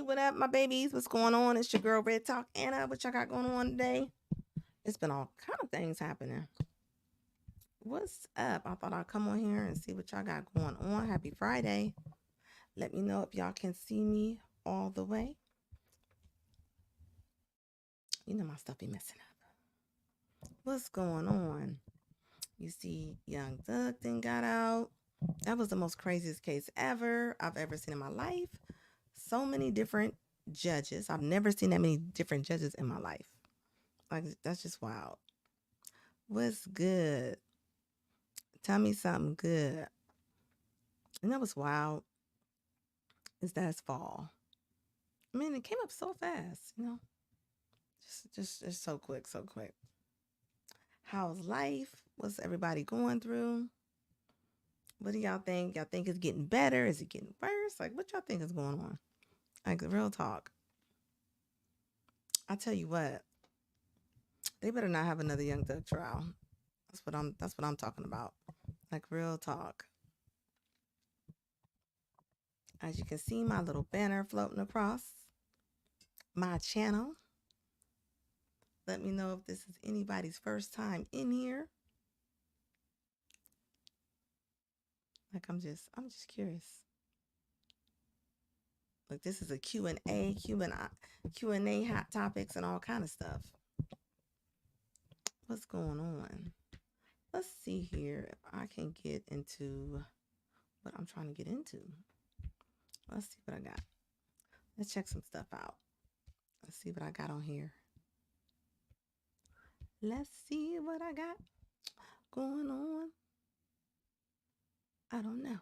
what up, my babies? What's going on? It's your girl Red Talk Anna. What y'all got going on today? It's been all kind of things happening. What's up? I thought I'd come on here and see what y'all got going on. Happy Friday. Let me know if y'all can see me all the way. You know my stuff be messing up. What's going on? You see Young Thug then got out. That was the most craziest case I've ever seen in my life. So many different judges. I've never seen that many different judges in my life. Like, that's just wild. What's good? Tell me something good. And that was wild. Is that it's fall? I mean, it came up so fast, just so quick, so quick. How's life? What's everybody going through? What do y'all think? Y'all think it's getting better? Is it getting worse? Like, what y'all think is going on? Like, real talk. I tell you what, they better not have another Young Thug trial. That's what I'm talking about. Like, real talk. As you can see, my little banner floating across my channel. Let me know if this is anybody's first time in here. Like, I'm just curious. Like, this is a Q&A, Q&A, hot topics and all kind of stuff. What's going on? Let's see here if I can get into what I'm trying to get into. Let's see what I got. Let's check some stuff out. Let's see what I got on here. Let's see what I got going on. I don't know.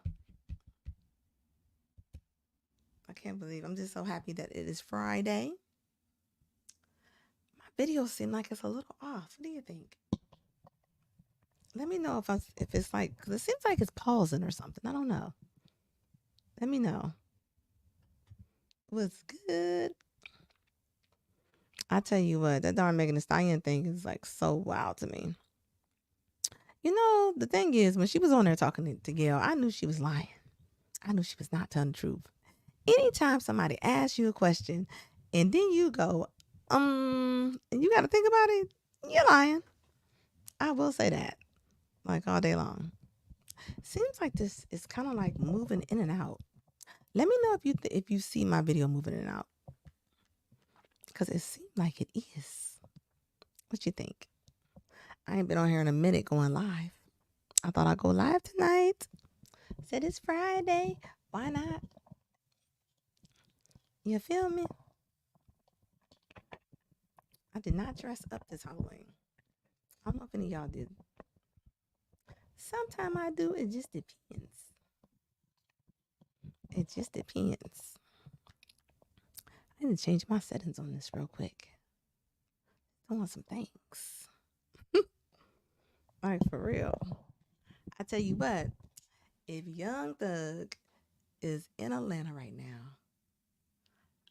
I can't believe I'm just so happy that it is Friday. My videos seem like it's a little off. What do you think? Let me know if it's like, because it seems like it's pausing or something. I don't know. Let me know. What's good? I tell you what, that darn Megan Thee Stallion thing is like so wild to me. You know, the thing is, when she was on there talking to Gayle, I knew she was lying. I knew she was not telling the truth. Anytime somebody asks you a question and then you go, and you got to think about it, you're lying. I will say that, like all day long. Seems like this is kind of like moving in and out. Let me know if you see my video moving in and out, because it seems like it is. What you think? I ain't been on here in a minute going live. I thought I'd go live tonight. Said it's Friday. Why not? You feel me? I did not dress up this Halloween. I don't know if any of y'all did. Sometime I do. It just depends. It just depends. I need to change my settings on this real quick. I want some things. Like, for real. I tell you what, if Young Thug is in Atlanta right now,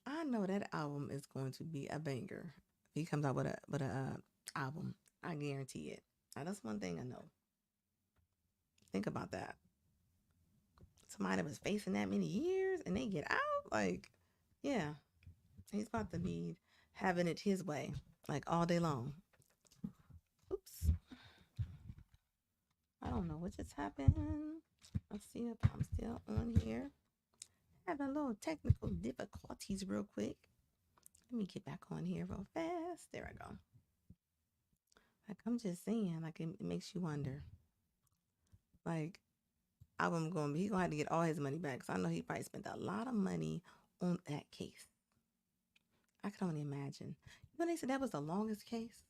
I know that album is going to be a banger. If he comes out with a album, I guarantee it. Now, that's one thing I know. Think about that. Somebody that was facing that many years and they get out, like, yeah, he's about to be having it his way, like all day long. Oops. I don't know what just happened. Let's see if I'm still on here. Having a little technical difficulties real quick. Let me get back on here real fast. There I go. Like, I'm just saying, like, it makes you wonder. Like, he's going to have to get all his money back, because I know he probably spent a lot of money on that case. I can only imagine. When they said that was the longest case,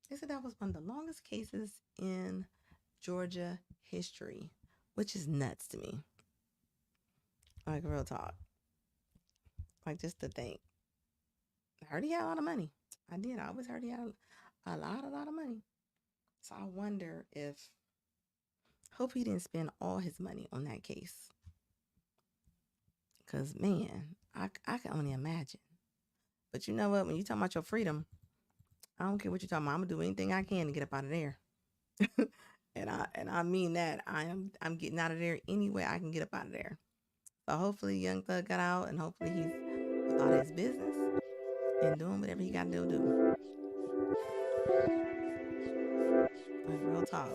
they said that was one of the longest cases in Georgia history, which is nuts to me. Like, real talk. Like, just to think. I heard he had a lot of money. I did. I always heard he had a lot of money. So I wonder if, hope he didn't spend all his money on that case. Because, man, I can only imagine. But you know what? When you talk about your freedom, I don't care what you're talking about. I'm going to do anything I can to get up out of there. and I mean that. I'm getting out of there any way I can get up out of there. So hopefully Young Thug got out, and hopefully he's about his business and doing whatever he got to do. Like real talk.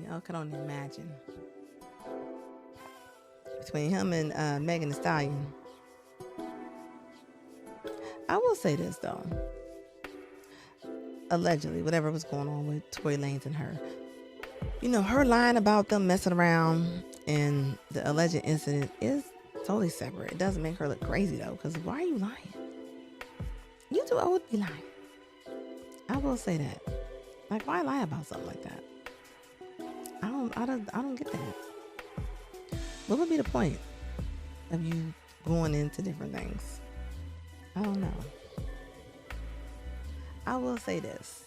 I could only imagine between him and Megan Thee Stallion. I will say this though. Allegedly, whatever was going on with Tory Lanez and her, her lying about them messing around and the alleged incident is totally separate. It doesn't make her look crazy though, because why are you lying? You too old to be lying. I will say that. Like, why lie about something like that? I don't get that. What would be the point of you going into different things? I don't know. I will say this.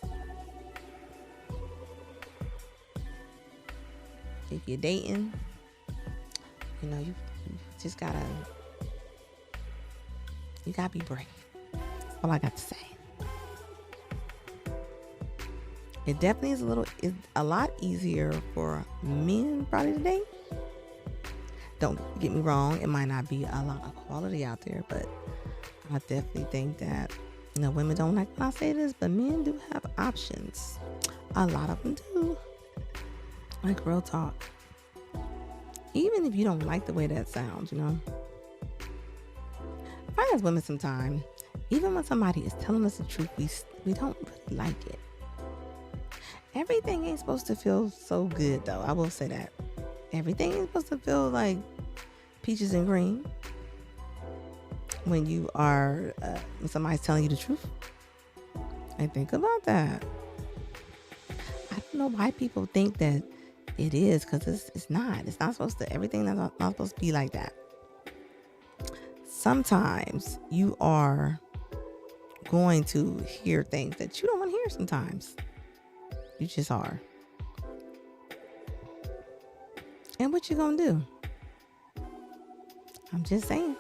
If you're dating, you just gotta be brave. That's all I got to say. It definitely is a lot easier for men probably today. Don't get me wrong, it might not be a lot of quality out there, but I definitely think that, women don't like when I say this, but men do have options. A lot of them do. Like real talk. Even if you don't like the way that sounds, I find as women sometimes, even when somebody is telling us the truth, we don't really like it. Everything ain't supposed to feel so good, though. I will say that. Everything ain't supposed to feel like peaches and cream when you are, when somebody's telling you the truth. I think about that. I don't know why people think that it is, because it's not. It's not supposed to, everything that's not supposed to be like that. Sometimes you are going to hear things that you don't want to hear sometimes. You just are. And what you gonna do? I'm just saying.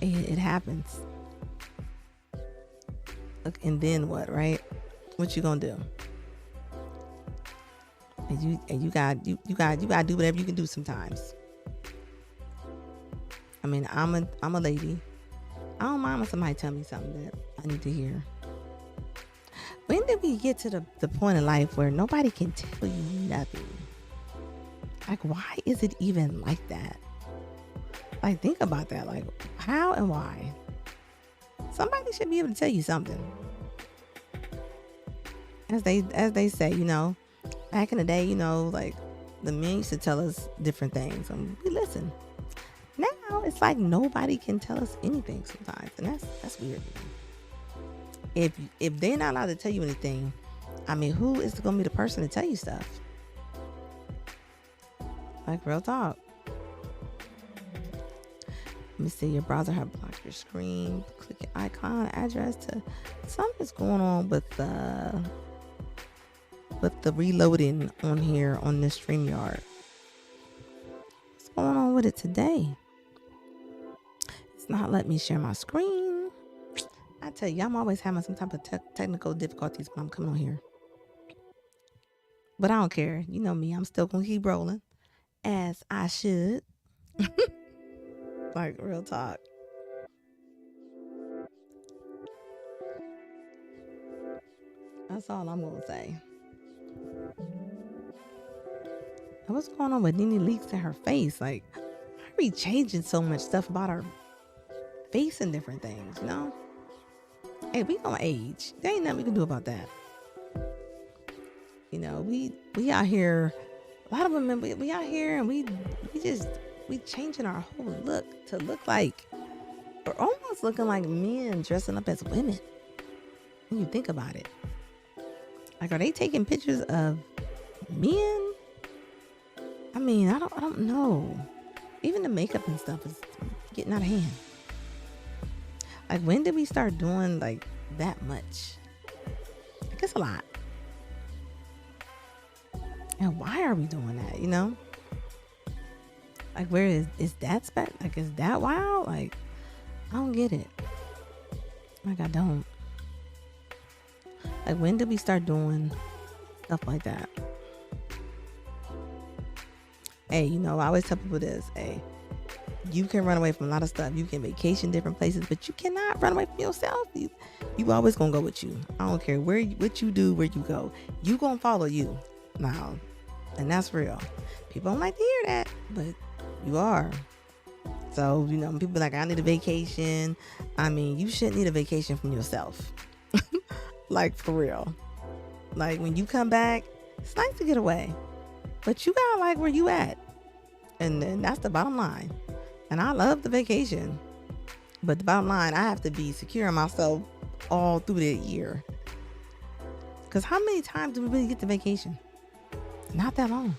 It happens. Look, and then what, right? What you gonna do? And you gotta do whatever you can do sometimes. I mean, I'm a lady. I don't mind when somebody tell me something that I need to hear. When did we get to the point in life where nobody can tell you nothing? Like, why is it even like that? Like, think about that. Like, how and why? Somebody should be able to tell you something. As they say, back in the day, like the men used to tell us different things and we listen. Now it's like nobody can tell us anything sometimes, and that's weird. If they're not allowed to tell you anything, I mean, who is going to be the person to tell you stuff? Like real talk. Let me see. Your browser have blocked your screen. Click your icon address to. Something's going on with the reloading on here on this StreamYard. What's going on with it today? It's not letting me share my screen. I tell you, I'm always having some type of technical difficulties when I'm coming on here. But I don't care. You know me. I'm still going to keep rolling. As I should. Like, real talk. That's all I'm going to say. And what's going on with Nene Leakes and her face? Like, why are we changing so much stuff about her face and different things, Hey, we gonna age. There ain't nothing we can do about that. We out here, a lot of women, we out here and we changing our whole look to look like, we're almost looking like men dressing up as women. When you think about it. Like, are they taking pictures of men? I mean, I don't know. Even the makeup and stuff is getting out of hand. Like, when did we start doing like that much? I guess a lot. And why are we doing that, Like, where is that like, is that wild? Like, I don't get it. Like, I don't. Like, when did we start doing stuff like that? Hey, I always tell people this. Hey, you can run away from a lot of stuff. You can vacation different places, but you cannot run away from yourself. You always gonna go with you. I don't care what you do, where you go. You gonna follow you now, and that's real. People don't like to hear that, but you are. So when people be like, I need a vacation. I mean, you shouldn't need a vacation from yourself. Like, for real. Like, when you come back, it's nice to get away, but you gotta like where you at, and then that's the bottom line. And I love the vacation, but the bottom line, I have to be secure in myself all through the year. Because how many times do we really get to vacation? Not that long.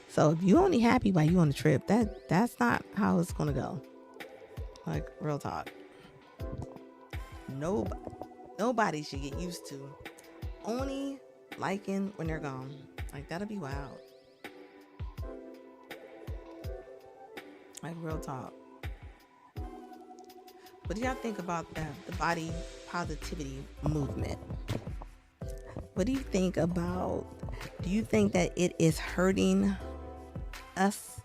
So if you only happy while you on the trip, that's not how it's gonna go. Like, real talk. Nobody should get used to only liking when they're gone. Like, that'll be wild. Like, real talk. What do y'all think about the body positivity movement? What do you think about, do you think that it is hurting us,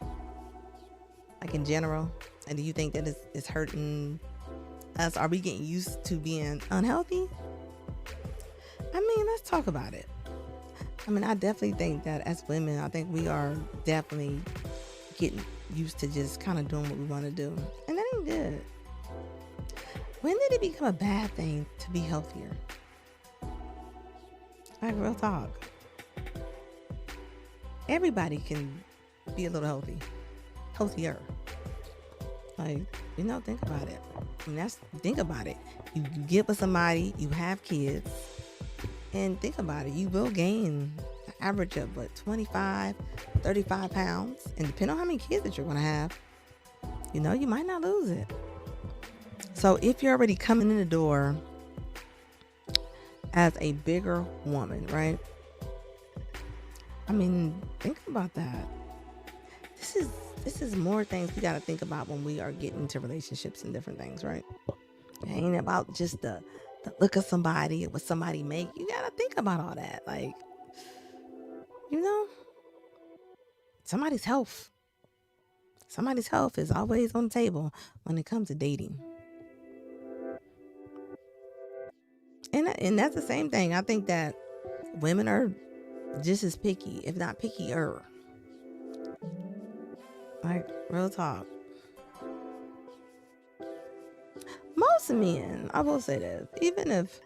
like, in general? And do you think that it's hurting us? Are we getting used to being unhealthy? I mean, let's talk about it. I mean, I definitely think that as women, I think we are definitely getting used to just kind of doing what we want to do. And that ain't good. When did it become a bad thing to be healthier? Like, real talk. Everybody can be a little healthier. Like, think about it. I mean, think about it. You get with somebody, you have kids, and think about it. You will gain an average of 25, 35 pounds. And depending on how many kids that you're going to have, you might not lose it. So if you're already coming in the door as a bigger woman, right? I mean, think about that. This is more things we got to think about when we are getting into relationships and different things, right? It ain't about just the look of somebody and what somebody make. You got to think about all that. Like, somebody's health is always on the table when it comes to dating. And that's the same thing. I think that women are just as picky, if not pickier. Like, real talk. Most men, I will say this, even if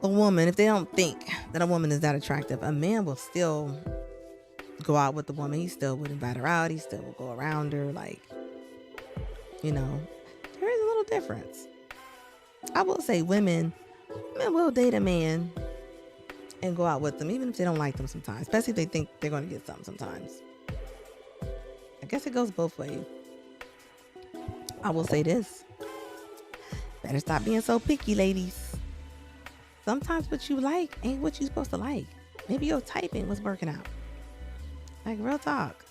they don't think that a woman is that attractive, a man will still go out with the woman. He still would invite her out. He still will go around her. Like, there is a little difference. I will say women will date a man and go out with them, even if they don't like them sometimes, especially if they think they're going to get something sometimes. I guess it goes both ways. I will say this. Better stop being so picky, ladies. Sometimes what you like ain't what you're supposed to like. Maybe your type ain't what's working out. Like, real talk.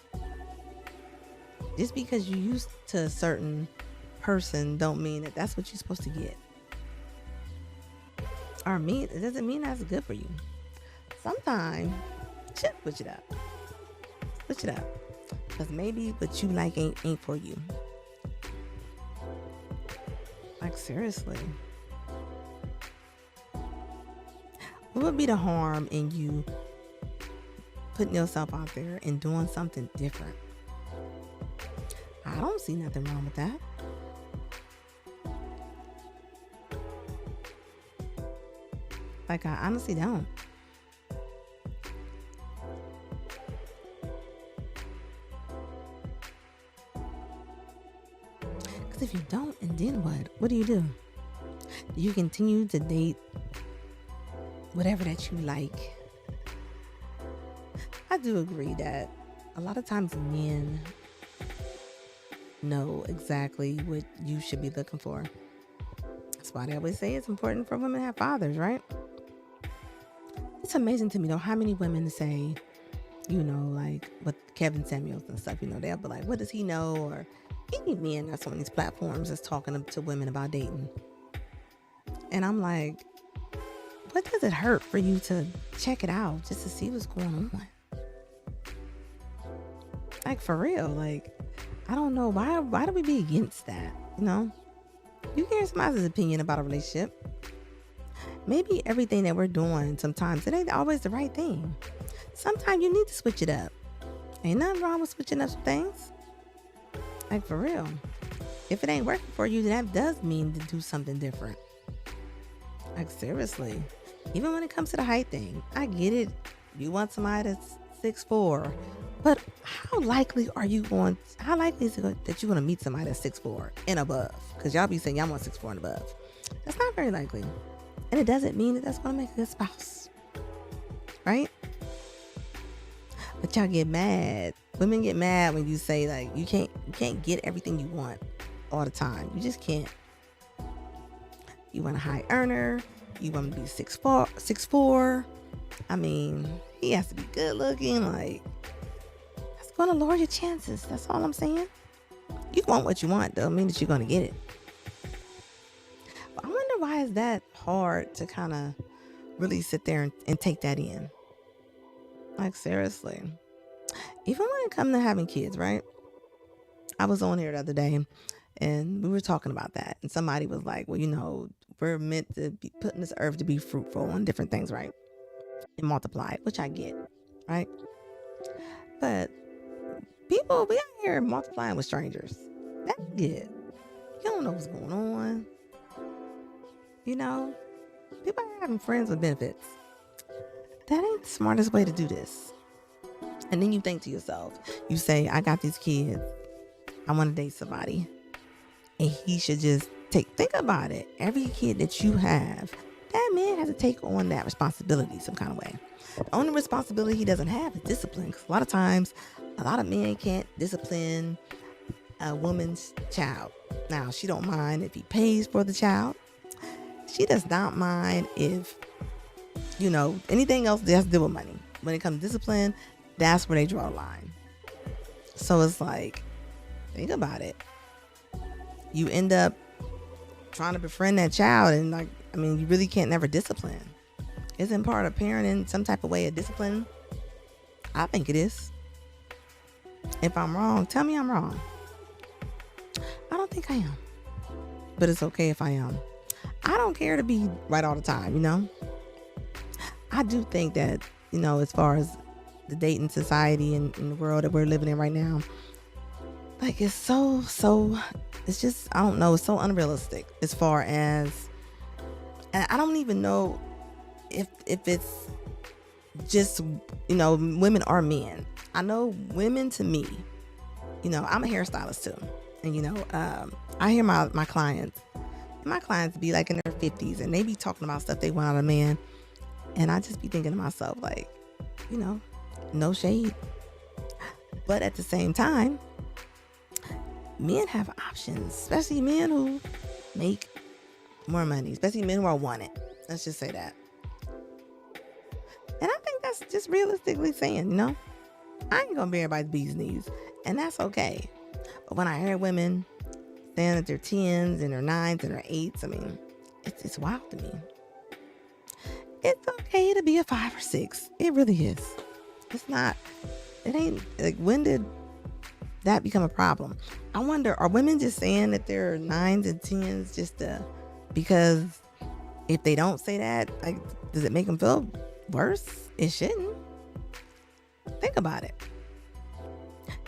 Just because you're used to a certain person don't mean that that's what you're supposed to get. Or it doesn't mean that's good for you. Sometimes, just switch it up. Switch it up. Because maybe what you like ain't for you. Like, seriously. What would be the harm in you putting yourself out there and doing something different? I don't see nothing wrong with that. Like, I honestly don't. Because if you don't, and then what? What do? Do you continue to date whatever that you like? I do agree that a lot of times men know exactly what you should be looking for. That's why they always say it's important for women to have fathers, right? It's amazing to me, though, how many women say, like with Kevin Samuels and stuff, they'll be like, what does he know? Or any men that's on these platforms that's talking to women about dating. And I'm like, what does it hurt for you to check it out just to see what's going on? Like, for real. Like, I don't know why do we be against that? You know, you hear somebody's opinion about a relationship. Maybe everything that we're doing sometimes it ain't always the right thing. Sometimes you need to switch it up. Ain't nothing wrong with switching up some things. Like, for real. If it ain't working for you, then that does mean to do something different. Like, seriously. Even when it comes to the height thing, I get it. You want somebody that's 6'4", but how likely is it that you're going to meet somebody that's 6'4" and above? Because y'all be saying y'all want 6'4" and above. That's not very likely. And it doesn't mean that that's going to make a good spouse. Right? But y'all get mad. Women get mad when you say, like, you can't get everything you want all the time. You just can't. You want a high earner. You want to be 6'4". I mean, he has to be good looking. Like, that's going to lower your chances. That's all I'm saying. You want what you want, though. Mean that you're going to get it. But I wonder why is that hard to kind of really sit there and take that in. Like, seriously. Even when it comes to having kids, right? I was on here the other day and we were talking about that. And somebody was like, well, you know, we're meant to be put in this earth to be fruitful and different things, right? And multiply, which I get, right? But people, we out here multiplying with strangers. That's good. You don't know what's going on. You know, people are having friends with benefits. That ain't the smartest way to do this. And then you think to yourself, you say, I got these kids. I want to date somebody. And he should just think about it. Every kid that you have, that man has to take on that responsibility some kind of way. The only responsibility he doesn't have is discipline. Because a lot of times, a lot of men can't discipline a woman's child. Now, she don't mind if he pays for the child. She does not mind if, you know, anything else that has to do with money. When it comes to discipline, that's where they draw a line. So it's like, think about it. You end up trying to befriend that child and, like, I mean, you really can't never discipline. Isn't part of parenting some type of way of discipline? I think it is. If I'm wrong, tell me I'm wrong. I don't think I am. But it's okay if I am. I don't care to be right all the time, you know? I do think that, you know, as far as the dating society and the world that we're living in right now, like, it's so, it's just, I don't know, it's so unrealistic as far as, and I don't even know if it's just, you know, women or men. I know women, to me, you know, I'm a hairstylist too. And, you know, I hear my clients be like in their 50s and they be talking about stuff they want out of a man. And I just be thinking to myself, like, you know, no shade. But at the same time, men have options, especially men who make more money, especially men who are wanted. Let's just say that. And I think that's just realistically saying, you know, I ain't gonna be everybody's bee's knees, and that's okay. But when I hear women saying that they're 10s and they're 9s and they're 8s, I mean, it's wild to me. It's okay to be a 5 or 6. It really is. It's not. It ain't like, when did that become a problem? I wonder, are women just saying that they're 9s and 10s just because if they don't say that, like, does it make them feel worse? It shouldn't. Think about it.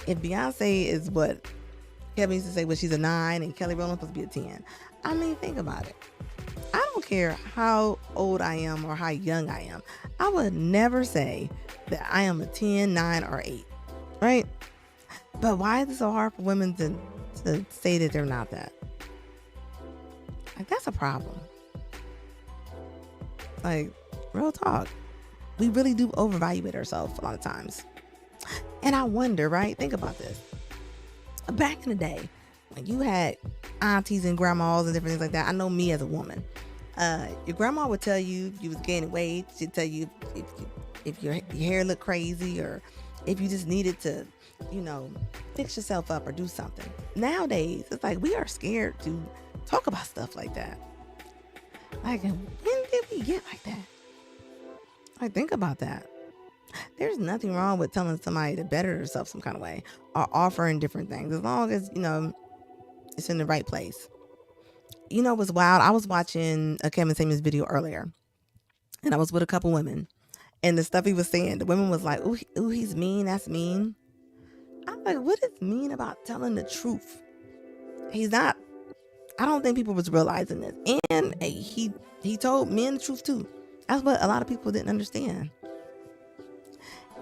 If Beyonce is what Kevin used to say, she's a 9 and Kelly Rowland's supposed to be a 10. I mean, think about it. I don't care how old I am or how young I am. I would never say that I am a 10, 9, or 8. Right? But why is it so hard for women to say that they're not that? Like, that's a problem. Like, real talk. We really do overvalue ourselves a lot of times. And I wonder, right? Think about this. Back in the day, when you had aunties and grandmas and different things like that, I know me as a woman, your grandma would tell you was gaining weight. She'd tell you if your hair looked crazy or if you just needed to, you know, fix yourself up or do something. Nowadays, it's like we are scared to talk about stuff like that. Like, when did we get like that? Like, think about that. There's nothing wrong with telling somebody to better themselves some kind of way or offering different things as long as, it's in the right place. You know what's wild? I was watching a Kevin Samuels video earlier and I was with a couple women and the stuff he was saying, the women was like, ooh, he's mean. That's mean. I'm like, what is mean about telling the truth? He's not. I don't think people was realizing this. And he told men the truth too. That's what a lot of people didn't understand.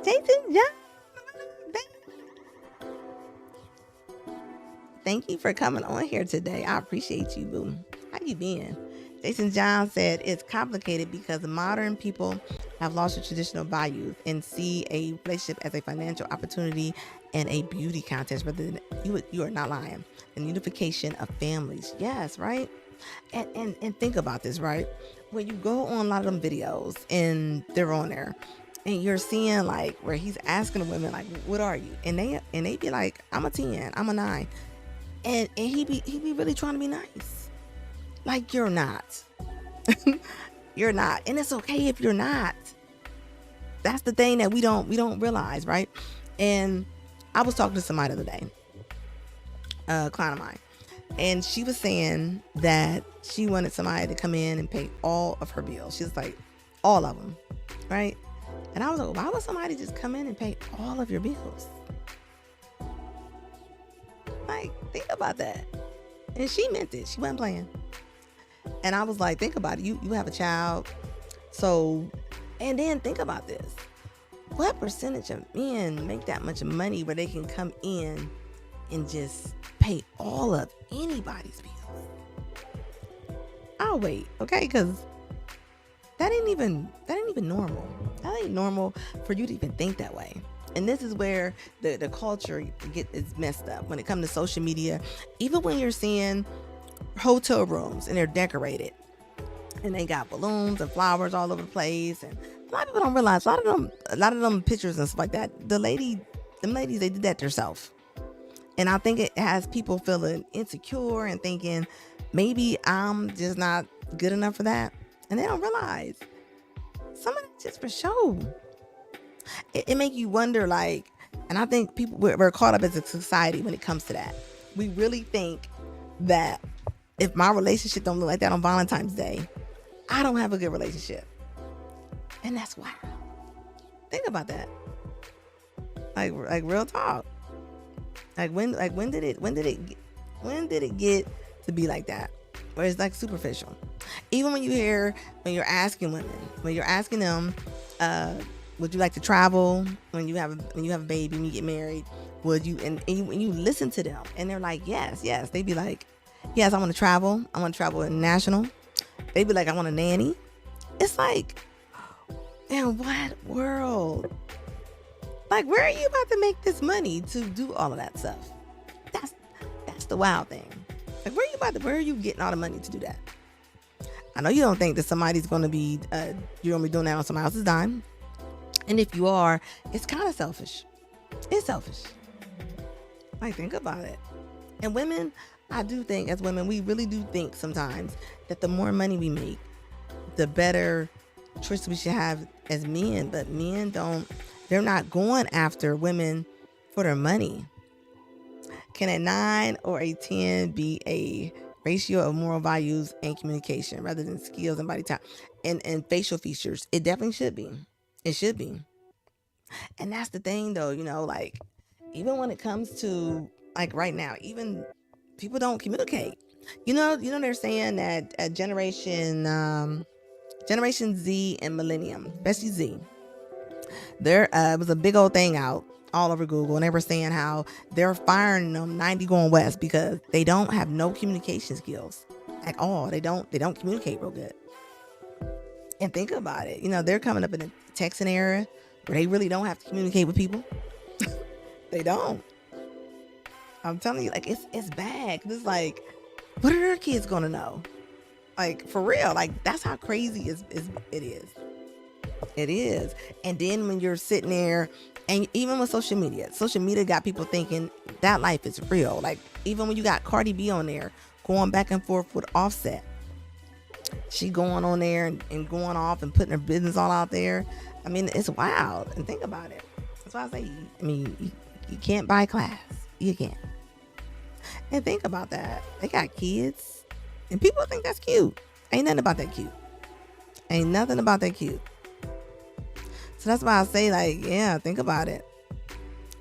Jason John, thank you for coming on here today. I appreciate you, boo. How you been? Jason John said it's complicated because modern people have lost their traditional values and see a relationship as a financial opportunity and a beauty contest rather than you are not lying. The unification of families. Yes, right? And think about this, right? When you go on a lot of them videos and they're on there and you're seeing like where he's asking the women like, what are you? And they be like, I'm a 10, I'm a 9. And he be really trying to be nice. Like you're not. You're not. And it's okay if you're not. That's the thing that we don't realize, right? And I was talking to somebody the other day, a client of mine, and she was saying that she wanted somebody to come in and pay all of her bills. She was like, all of them, right? And I was like, why would somebody just come in and pay all of your bills? Like, think about that. And she meant it. She wasn't playing. And I was like, think about it. You have a child. So, and then think about this. What percentage of men make that much money where they can come in and just pay all of anybody's bills? I'll wait, okay? Because that ain't even normal. That ain't normal for you to even think that way. And this is where the culture is messed up when it comes to social media. Even when you're seeing hotel rooms and they're decorated and they got balloons and flowers all over the place, and a lot of people don't realize a lot of them pictures and stuff like that, them ladies, they did that themselves. And I think it has people feeling insecure and thinking maybe I'm just not good enough for that, and they don't realize some of it's just for show. It make you wonder, like, and I think people we're caught up as a society when it comes to that. We really think that if my relationship don't look like that on Valentine's Day, I don't have a good relationship. And that's wild. Think about that. Like real talk. When did it get to be like that? Where it's like superficial. Even when you're asking women, when you're asking them, would you like to travel when you have a baby, when you get married? Would you? And when you listen to them and they're like, yes. They'd be like, yes, I want to travel. I want to travel international. They'd be like, I want a nanny. It's like, in what world? Like, where are you about to make this money to do all of that stuff? That's the wild thing. Like, where are you getting all the money to do that? I know you don't think that somebody's going to be, you're going to be doing that on somebody else's dime. And if you are, it's kind of selfish. It's selfish. Like, think about it. And women, I do think as women, we really do think sometimes that the more money we make, the better choice we should have as men. But men they're not going after women for their money. Can a 9 or a 10 be a ratio of moral values and communication rather than skills and body type and facial features? It definitely should be. It should be. And that's the thing though, like, even when it comes to like right now, even people don't communicate. They're saying that Generation Z and Millennium, especially Z, there was a big old thing out all over Google, and they were saying how they're firing them 90 going west because they don't have no communication skills at all. They don't communicate real good. And think about it, they're coming up in a texting era where they really don't have to communicate with people. They don't. I'm telling you, like, it's bad. It's like, what are their kids gonna know? Like, for real, like, that's how crazy it is. It is. And then when you're sitting there, and even with social media got people thinking that life is real. Like, even when you got Cardi B on there going back and forth with Offset, she going on there and going off and putting her business all out there I mean, it's wild. And think about it. That's why I say, you can't buy class. You can't. And think about that. They got kids, and people think that's cute. Ain't nothing about that cute. Ain't nothing about that cute. So that's why I say, like, yeah, think about it.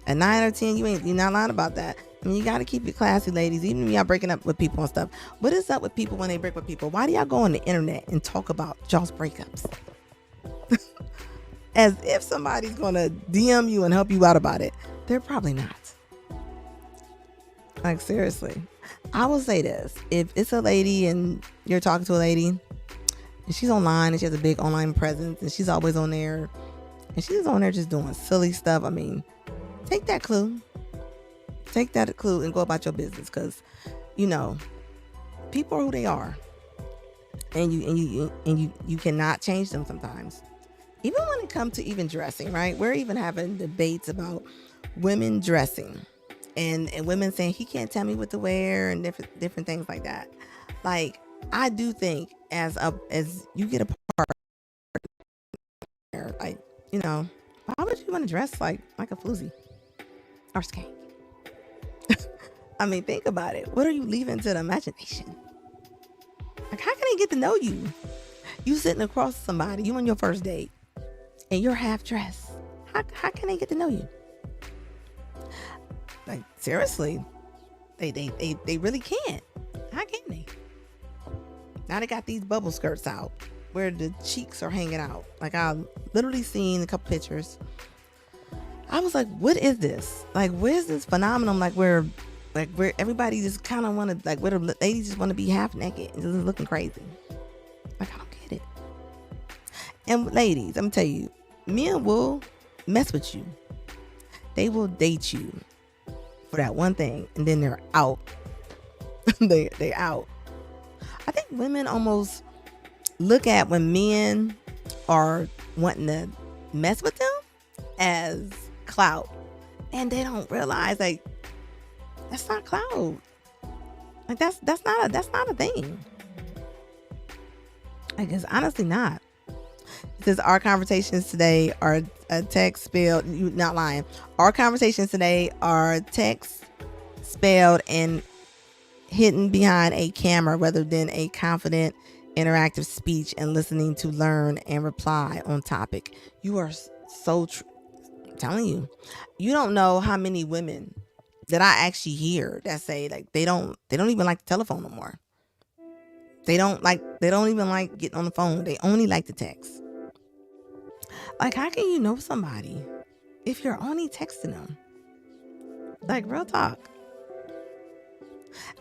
At 9 or 10, you're not lying about that. I mean, you got to keep it classy, ladies, even when y'all breaking up with people and stuff. What is up with people when they break with people? Why do y'all go on the internet and talk about y'all's breakups? As if somebody's going to DM you and help you out about it. They're probably not. Like, seriously. I will say this. If it's a lady and you're talking to a lady and she's online and she has a big online presence and she's always on there and she's on there just doing silly stuff, I mean, take that clue. Take that clue and go about your business, because people are who they are, and you cannot change them sometimes. Even when it comes to even dressing, right? We're even having debates about women dressing, and women saying he can't tell me what to wear and different things like that. Like, I do think as you get a partner, like, why would you want to dress like a floozy or skank? I mean, think about it. What are you leaving to the imagination? Like, how can they get to know you? You sitting across somebody, you on your first date, and you're half dressed. How can they get to know you? Like, seriously, they really can't. How can they? Now they got these bubble skirts out where the cheeks are hanging out. Like, I literally seen a couple pictures. I was like, what is this? Like, where's this phenomenon? Like, where everybody just kind of want to, like, where the ladies just want to be half naked and just looking crazy. Like, I don't get it. And ladies, I'm gonna tell you, men will mess with you. They will date you for that one thing, and then they're out. They're out. I think women almost look at when men are wanting to mess with them as clout, and they don't realize, like, that's not clout. Like, that's not a thing. I guess honestly not. It says our conversations today are a text spelled. You not lying. Our conversations today are text spelled and hidden behind a camera rather than a confident, interactive speech and listening to learn and reply on topic. You are so true. I'm telling you, you don't know how many women that I actually hear that say, like, they don't even like the telephone no more. They don't even like getting on the phone. They only like to text. Like, how can you know somebody if you're only texting them? Like, real talk.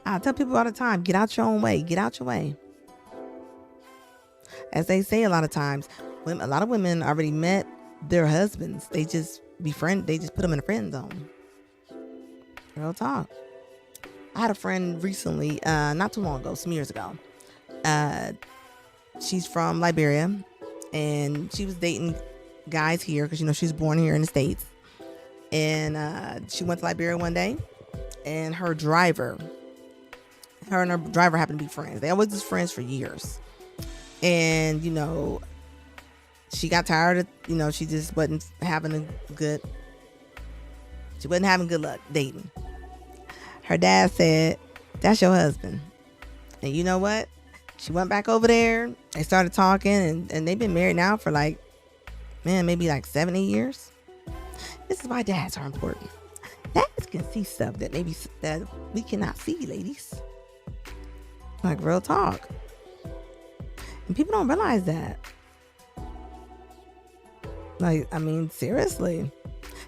I tell people all the time, get out your own way. Get out your way. As they say a lot of times, a lot of women already met their husbands. They just they just put them in a friend zone. Real talk. I had a friend recently, not too long ago, some years ago. She's from Liberia, and she was dating guys here because she's born here in the States. And she went to Liberia one day, and her and her driver happened to be friends. They always just friends for years. And she got tired of she just wasn't having good luck dating. Her dad said, that's your husband. And you know what? She went back over there. They started talking, and they've been married now for maybe 7, 8 years. This is why dads are important. Dads can see stuff that we cannot see, ladies. Like, real talk. And people don't realize that. Like, I mean, seriously.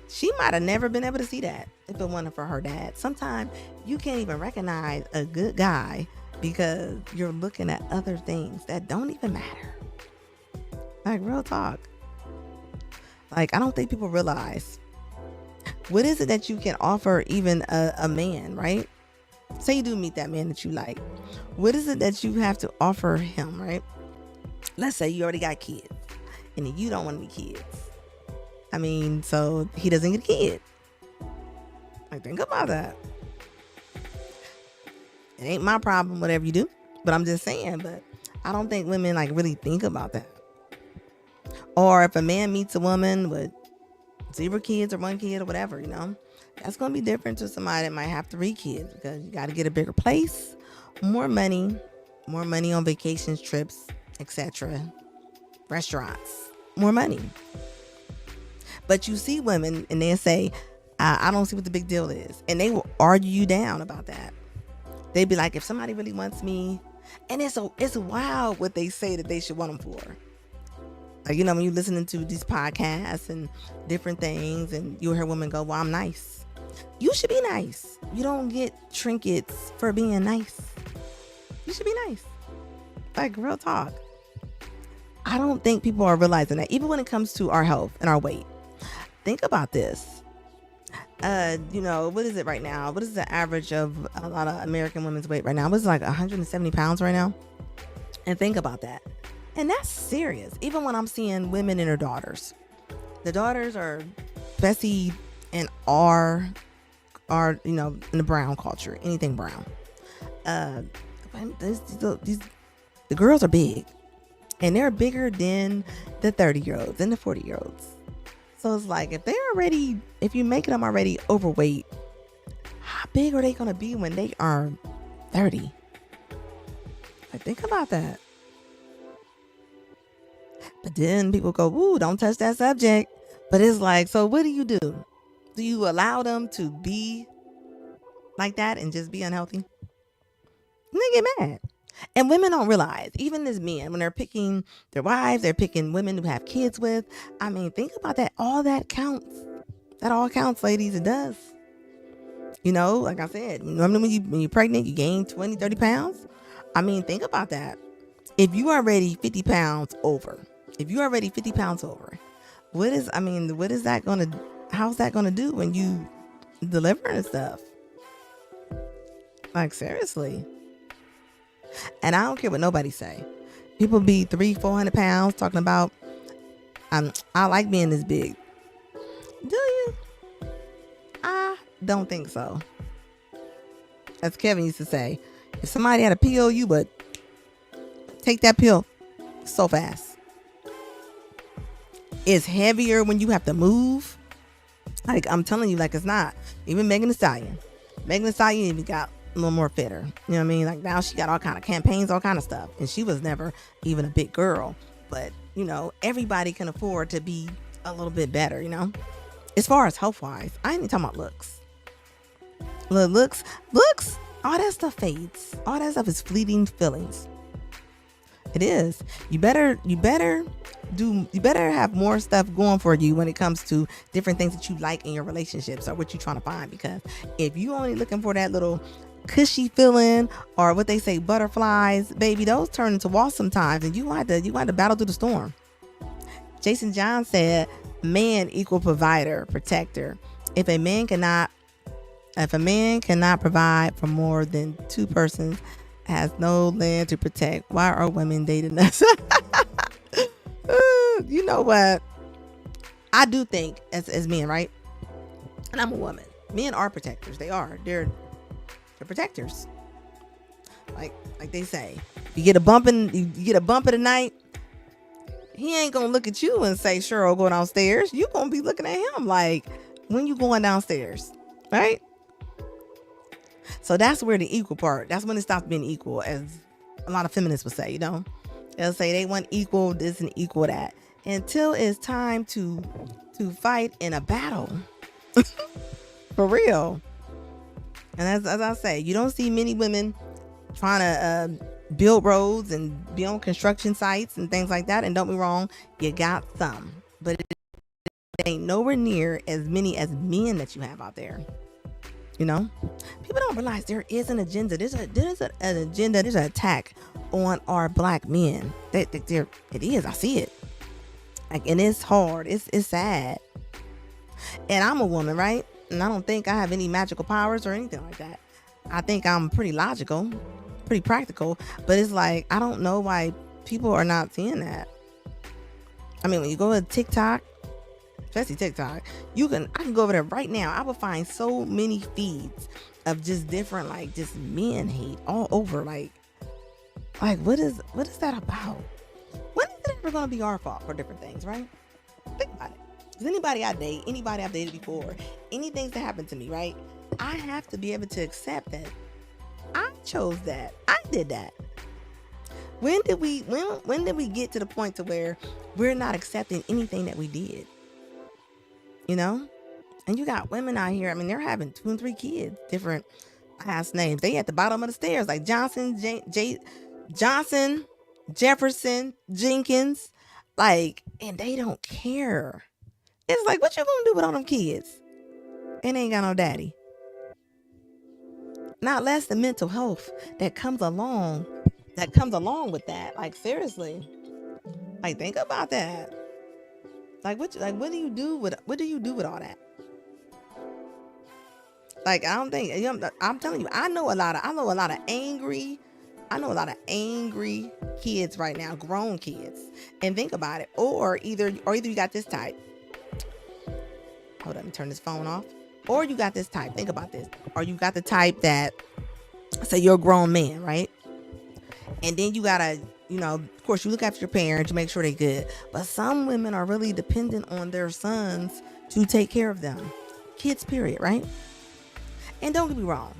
She might have never been able to see that if it wasn't for her dad. Sometimes you can't even recognize a good guy because you're looking at other things that don't even matter. Like, real talk. Like, I don't think people realize, what is it that you can offer even a man, right? Say you do meet that man that you like. What is it that you have to offer him, right? Let's say you already got kids and you don't want any kids. I mean, so he doesn't get a kid. Like, think about that. It ain't my problem, whatever you do. But I'm just saying, but I don't think women really think about that. Or if a man meets a woman with 0 kids or 1 kid or whatever, that's going to be different to somebody that might have 3 kids, because you got to get a bigger place, more money on vacations, trips, etc., restaurants, more money. But you see women and they say, I don't see what the big deal is. And they will argue you down about that. They'd be like, if somebody really wants me, and it's wild what they say that they should want them for. Like, when you're listening to these podcasts and different things, and you hear women go, well, I'm nice. You should be nice. You don't get trinkets for being nice. You should be nice. Like, real talk. I don't think people are realizing that, even when it comes to our health and our weight. Think about this. What is it right now? What is the average of a lot of American women's weight right now? It's like 170 pounds right now. And think about that. And that's serious. Even when I'm seeing women and their daughters. The daughters are Bessie and are in the brown culture, anything brown. The girls are big, and they're bigger than the 30-year-olds and the 40-year-olds. So it's like, if you're making them already overweight, how big are they going to be when they are 30? Like, think about that. But then people go, ooh, don't touch that subject. But it's like, so what do you do? Do you allow them to be like that and just be unhealthy? And they get mad. And women don't realize, even as men, when they're picking their wives, they're picking women to have kids with. I mean, think about that. All that counts. That all counts, ladies. It does. Like I said, when you're pregnant, you gain 20, 30 pounds. I mean, think about that. If you are already 50 pounds over, what is that going to, how's that going to do when you deliver and stuff? Like, seriously. And I don't care what nobody say. People be 300-400 pounds talking about, I like being this big. Do you? I don't think so. As Kevin used to say, if somebody had a pill, you would take that pill so fast. It's heavier when you have to move. Like, I'm telling you, like, it's not. Even Megan Thee Stallion even got a little more fitter. You know what I mean? Like, now she got all kind of campaigns, all kind of stuff. And she was never even a big girl. But, everybody can afford to be a little bit better, As far as health-wise, I ain't even talking about looks. Looks, all that stuff fades. All that stuff is fleeting feelings. It is. You better have more stuff going for you when it comes to different things that you like in your relationships or what you're trying to find. Because if you only looking for that little cushy feeling, or what they say, butterflies, baby, those turn into walls sometimes, and you want to battle through the storm. Jason John said, man equal provider, protector. If a man cannot provide for more than 2 persons, has no land to protect, why are women dating us? You know what? I do think as men, right? And I'm a woman. Men are protectors. They are. They're protectors. Like they say, you get a bump in the night, he ain't gonna look at you and say, sure, I'll go downstairs. You gonna be looking at him like, when you going downstairs, right? So that's where the equal part, that's when it stops being equal, as a lot of feminists would say, They'll say they want equal this and equal that, until it's time to fight in a battle. For real. And as I say, you don't see many women trying to build roads and be on construction sites and things like that. And don't be wrong, you got some, but it ain't nowhere near as many as men that you have out there. People don't realize there is an agenda. There's an agenda. There's an attack on our black men. It is. I see it. And it's hard. It's sad. And I'm a woman, right? And I don't think I have any magical powers or anything like that. I think I'm pretty logical, pretty practical. But it's like, I don't know why people are not seeing that. I mean, when you go to TikTok, especially TikTok, I can go over there right now. I will find so many feeds of just different, like, just men hate all over. Like what is that about? When did it ever going to be our fault for different things, right? Think about it. Does anybody I date, anybody I've dated before, anything that happened to me, right? I have to be able to accept that I chose that. I did that. When did we get to the point to where we're not accepting anything that we did? You know? And you got women out here, I mean, they're having 2 and 3 kids, different last names. They at the bottom of the stairs, like Johnson, Johnson, Jefferson, Jenkins, like, and they don't care. It's like, what you gonna do with all them kids? And they ain't got no daddy. Not less the mental health that comes along with that. Like, seriously. Like, think about that. Like, what do you do with all that? Like, I don't think, I'm telling you, I know a lot of angry kids right now, grown kids. And think about it. Or either you got this type. Hold on, let me turn this phone off. Or you got this type. Think about this. Or you got the type that, say you're a grown man, right? And then you gotta, of course, you look after your parents, you make sure they're good. But some women are really dependent on their sons to take care of them. Kids, period, right? And don't get me wrong.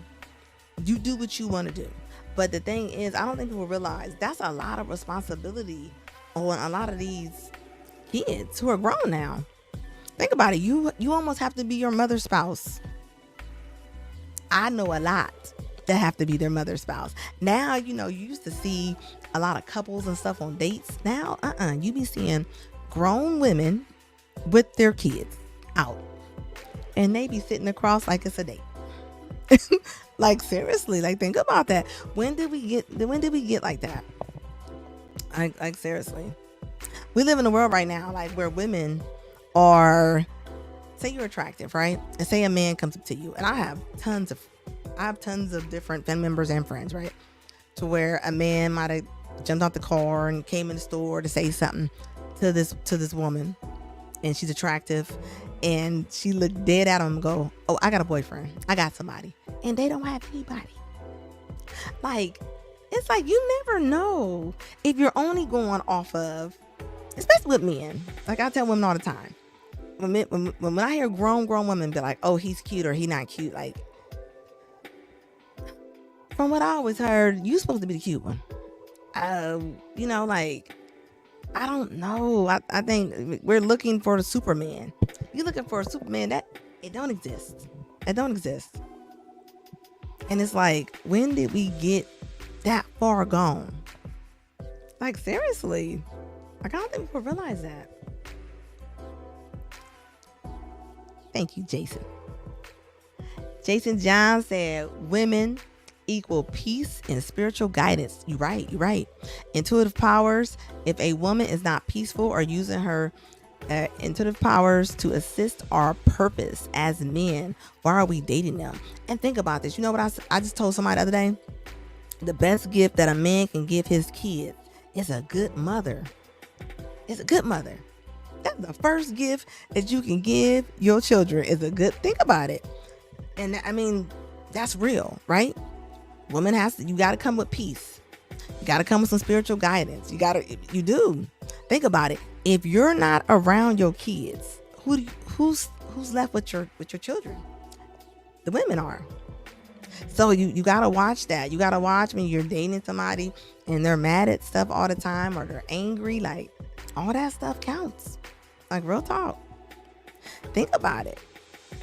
You do what you want to do. But the thing is, I don't think people realize that's a lot of responsibility on a lot of these kids who are grown now. Think about it. You almost have to be your mother's spouse. I know a lot that have to be their mother's spouse. Now, you used to see a lot of couples and stuff on dates. Now, you be seeing grown women with their kids out. And they be sitting across like it's a date. Like, seriously, like, think about that. When did we get like that? Like, seriously. We live in a world right now, like, where women are, say you're attractive, right? And say a man comes up to you, and I have tons of different family members and friends, right? To where a man might have jumped out the car and came in the store to say something to this woman, and she's attractive, and she looked dead at him and go, "Oh, I got a boyfriend. I got somebody." And they don't have anybody. Like, it's like, you never know if you're only going off of, especially with men. Like, I tell women all the time, when I hear grown women be like, "Oh, he's cute," or "he not cute," like, from what I always heard, you supposed to be the cute one. Like, I don't know. I think we're looking for the Superman. You're looking for a Superman it don't exist. It don't exist. And it's like, when did we get that far gone? Like, seriously. Like, I don't think people realize that. Thank you, Jason. Jason John said, women equal peace and spiritual guidance. You're right. Intuitive powers. If a woman is not peaceful or using her intuitive powers to assist our purpose as men, why are we dating them? And think about this. You know what I just told somebody the other day? The best gift that a man can give his kids is a good mother. It's a good mother. That's the first gift that you can give your children, is a good. Think about it. And I mean, that's real, right? Woman you got to come with peace. You got to come with some spiritual guidance. You do. Think about it. If you're not around your kids, who's left with your children? The women are. So you got to watch that. You got to watch when you're dating somebody and they're mad at stuff all the time, or they're angry. Like, all that stuff counts. Like, real talk. Think about it.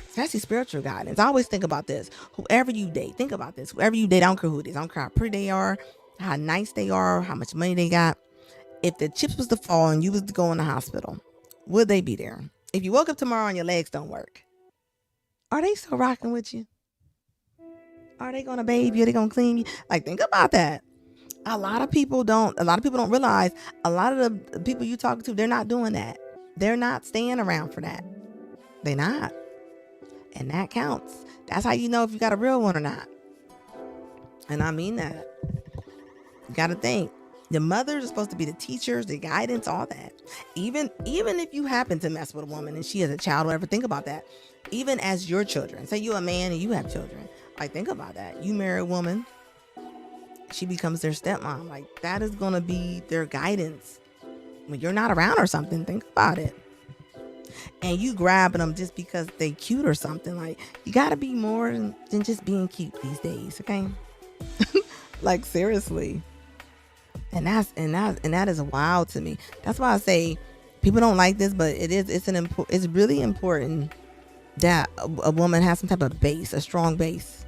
Especially spiritual guidance. I always think about this. Whoever you date, think about this. Whoever you date, I don't care who it is. I don't care how pretty they are, how nice they are, how much money they got. If the chips was to fall and you was to go in the hospital, would they be there? If you woke up tomorrow and your legs don't work, are they still rocking with you? Are they going to bathe you? Are they going to clean you? Like, think about that. A lot of people don't realize a lot of the people you talk to, they're not doing that. They're not staying around for that. They're not. And that counts. That's how you know if you got a real one or not. And I mean that. You got to think. The mothers are supposed to be the teachers, the guidance, all that. Even if you happen to mess with a woman and she has a child or whatever, think about that. Even as your children. Say you're a man and you have children. Like, think about that. You marry a woman, she becomes their stepmom. Like, that is going to be their guidance. when you're not around or something. Think about it. And you grabbing them just because they cute or something. Like, you gotta be more than just being cute these days, okay? Like, seriously. And that is wild to me. That's why I say people don't like this, but it's really important that a woman has some type of base, a strong base.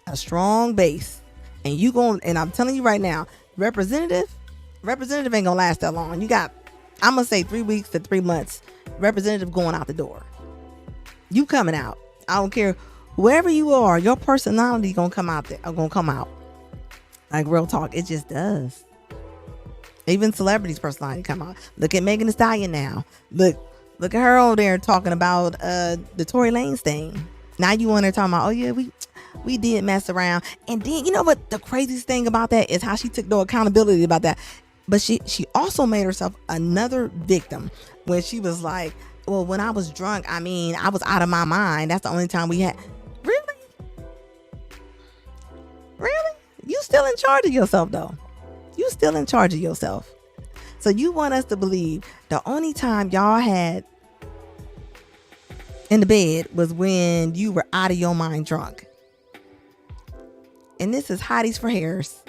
And I'm telling you right now, representative ain't gonna last that long. I'm gonna say 3 weeks to 3 months. Representative going out the door. You coming out. I don't care wherever you are. Your personality gonna come out there. Gonna come out. Like, real talk, it just does. Even celebrities' personality come out. Look at Megan Thee Stallion now. Look at her over there talking about the Tory Lanez thing. Now you on there talking about, oh yeah, we did mess around. And then, you know what the craziest thing about that is how she took no accountability about that. But she also made herself another victim when she was like, well, when I was drunk, I was out of my mind. That's the only time we had. Really? You still in charge of yourself, though. You still in charge of yourself. So you want us to believe the only time y'all had in the bed was when you were out of your mind drunk. And this is Hotties for Hairs.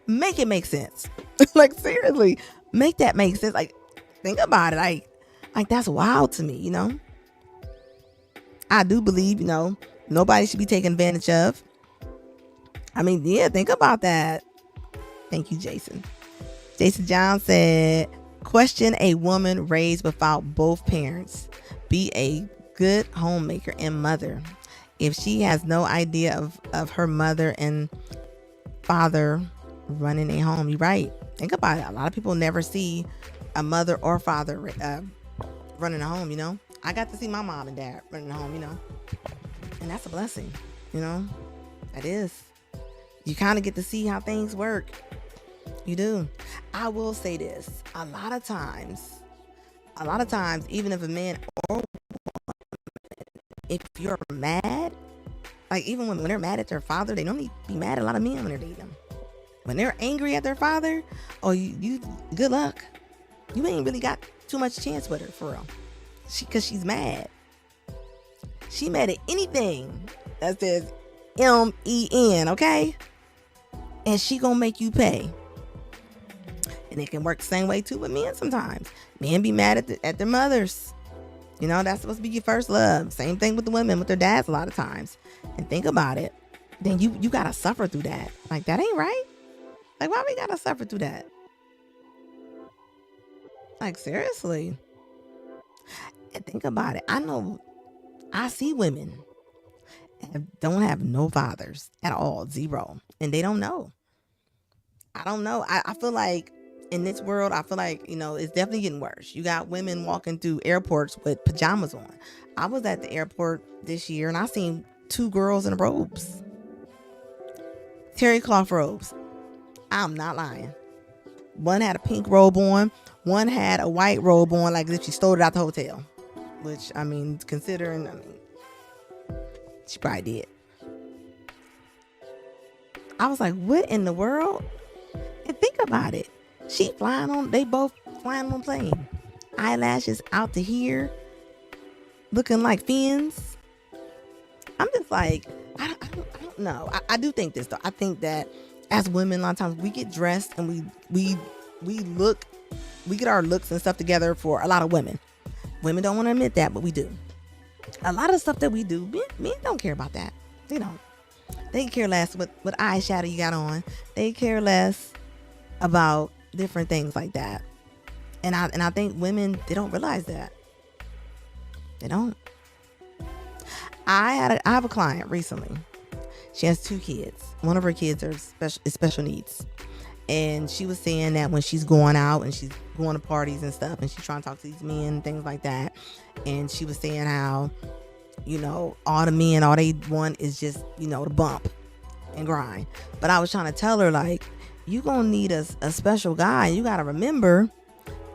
Make it make sense. Like, seriously, make that make sense. Like, think about it. Like that's wild to me, you know? I do believe, you know, nobody should be taken advantage of. I mean, yeah, think about that. Thank you, Jason. Jason John said, question a woman raised without both parents. Be a good homemaker and mother. If she has no idea of her mother and father running a home, you're right. Think about it. A lot of people never see a mother or father running a home, you know. I got to see my mom and dad running a home, you know. And that's a blessing, you know. That is. You kind of get to see how things work. You do. I will say this. A lot of times, even if a man or woman, if you're mad, like even when they're mad at their father, they normally be mad at a lot of men when they're dating them. When they're angry at their father, oh, you good luck. You ain't really got too much chance with her, for real. Because she's mad. She mad at anything that says MEN, okay? And she gonna make you pay. And it can work the same way too with men sometimes. Men be mad at their mothers. You know, that's supposed to be your first love. Same thing with the women, with their dads a lot of times. And think about it. Then you gotta suffer through that. Like, that ain't right. Like, why we gotta suffer through that? Like, seriously. And think about it. I see women that don't have no fathers at all. Zero. And they don't know. I don't know. I feel like in this world, I feel like, you know, it's definitely getting worse. You got women walking through airports with pajamas on. I was at the airport this year and I seen 2 girls in robes. Terry cloth robes. I'm not lying. One had a pink robe on. One had a white robe on, like if she stole it out the hotel. Which, I mean, considering, she probably did. I was like, what in the world? And think about it. They both flying on a plane. Eyelashes out to here. Looking like fins. I'm just like, I don't know. I do think this, though. I think that as women, a lot of times we get dressed and we get our looks and stuff together for a lot of women. Women don't want to admit that, but we do. A lot of stuff that we do, men don't care about that. They don't. They care less what eyeshadow you got on. They care less about different things like that. And I think women, they don't realize that. They don't. I have a client recently. She has 2 kids. One of her kids is special needs. And she was saying that when she's going out and she's going to parties and stuff and she's trying to talk to these men and things like that. And she was saying how, you know, all the men, all they want is just, you know, to bump and grind. But I was trying to tell her, like, you gonna need a special guy. You gotta remember.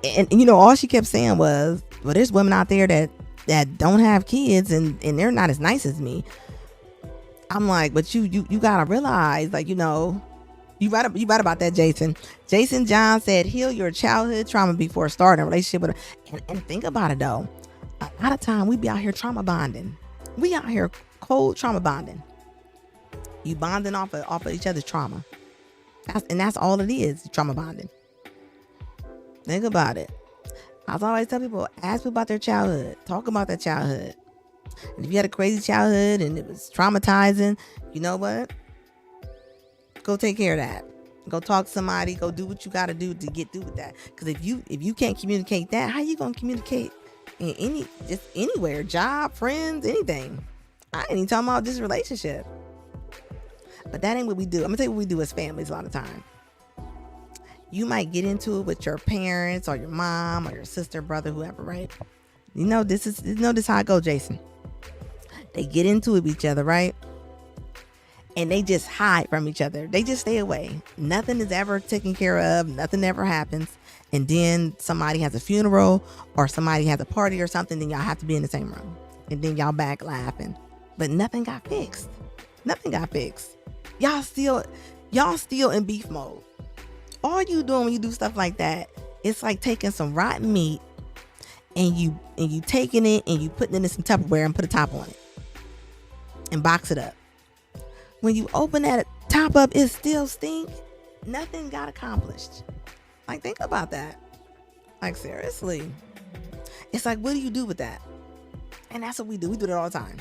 And you know, all she kept saying was, well, there's women out there that don't have kids and they're not as nice as me. I'm like, but you gotta realize, like, you know, You right about that, Jason. Jason John said, heal your childhood trauma before starting a relationship with her. And think about it though. A lot of time we be out here trauma bonding. We out here cold trauma bonding. You bonding off of each other's trauma. That's all it is, trauma bonding. Think about it. I always tell people, ask people about their childhood. Talk about their childhood. And if you had a crazy childhood and it was traumatizing, you know what? Go take care of that. Go talk to somebody. Go do what you got to do to get through with that. Because if you can't communicate that, how you gonna communicate in anywhere? Job, friends, anything. I ain't even talking about this relationship. But that ain't what we do. I'm gonna tell you what we do as families a lot of time. You might get into it with your parents or your mom or your sister, brother, whoever, right? This is how it go, Jason. They get into it with each other, right? And they just hide from each other. They just stay away. Nothing is ever taken care of. Nothing ever happens. And then somebody has a funeral or somebody has a party or something, then y'all have to be in the same room. And then y'all back laughing. But nothing got fixed. Nothing got fixed. Y'all still in beef mode. All you doing when you do stuff like that, it's like taking some rotten meat and you taking it and you putting it in some Tupperware and put a top on it and box it up. When you open that top up, it still stink. Nothing got accomplished. Like, think about that. Like, seriously. It's like, what do you do with that? And that's what we do. We do it all the time.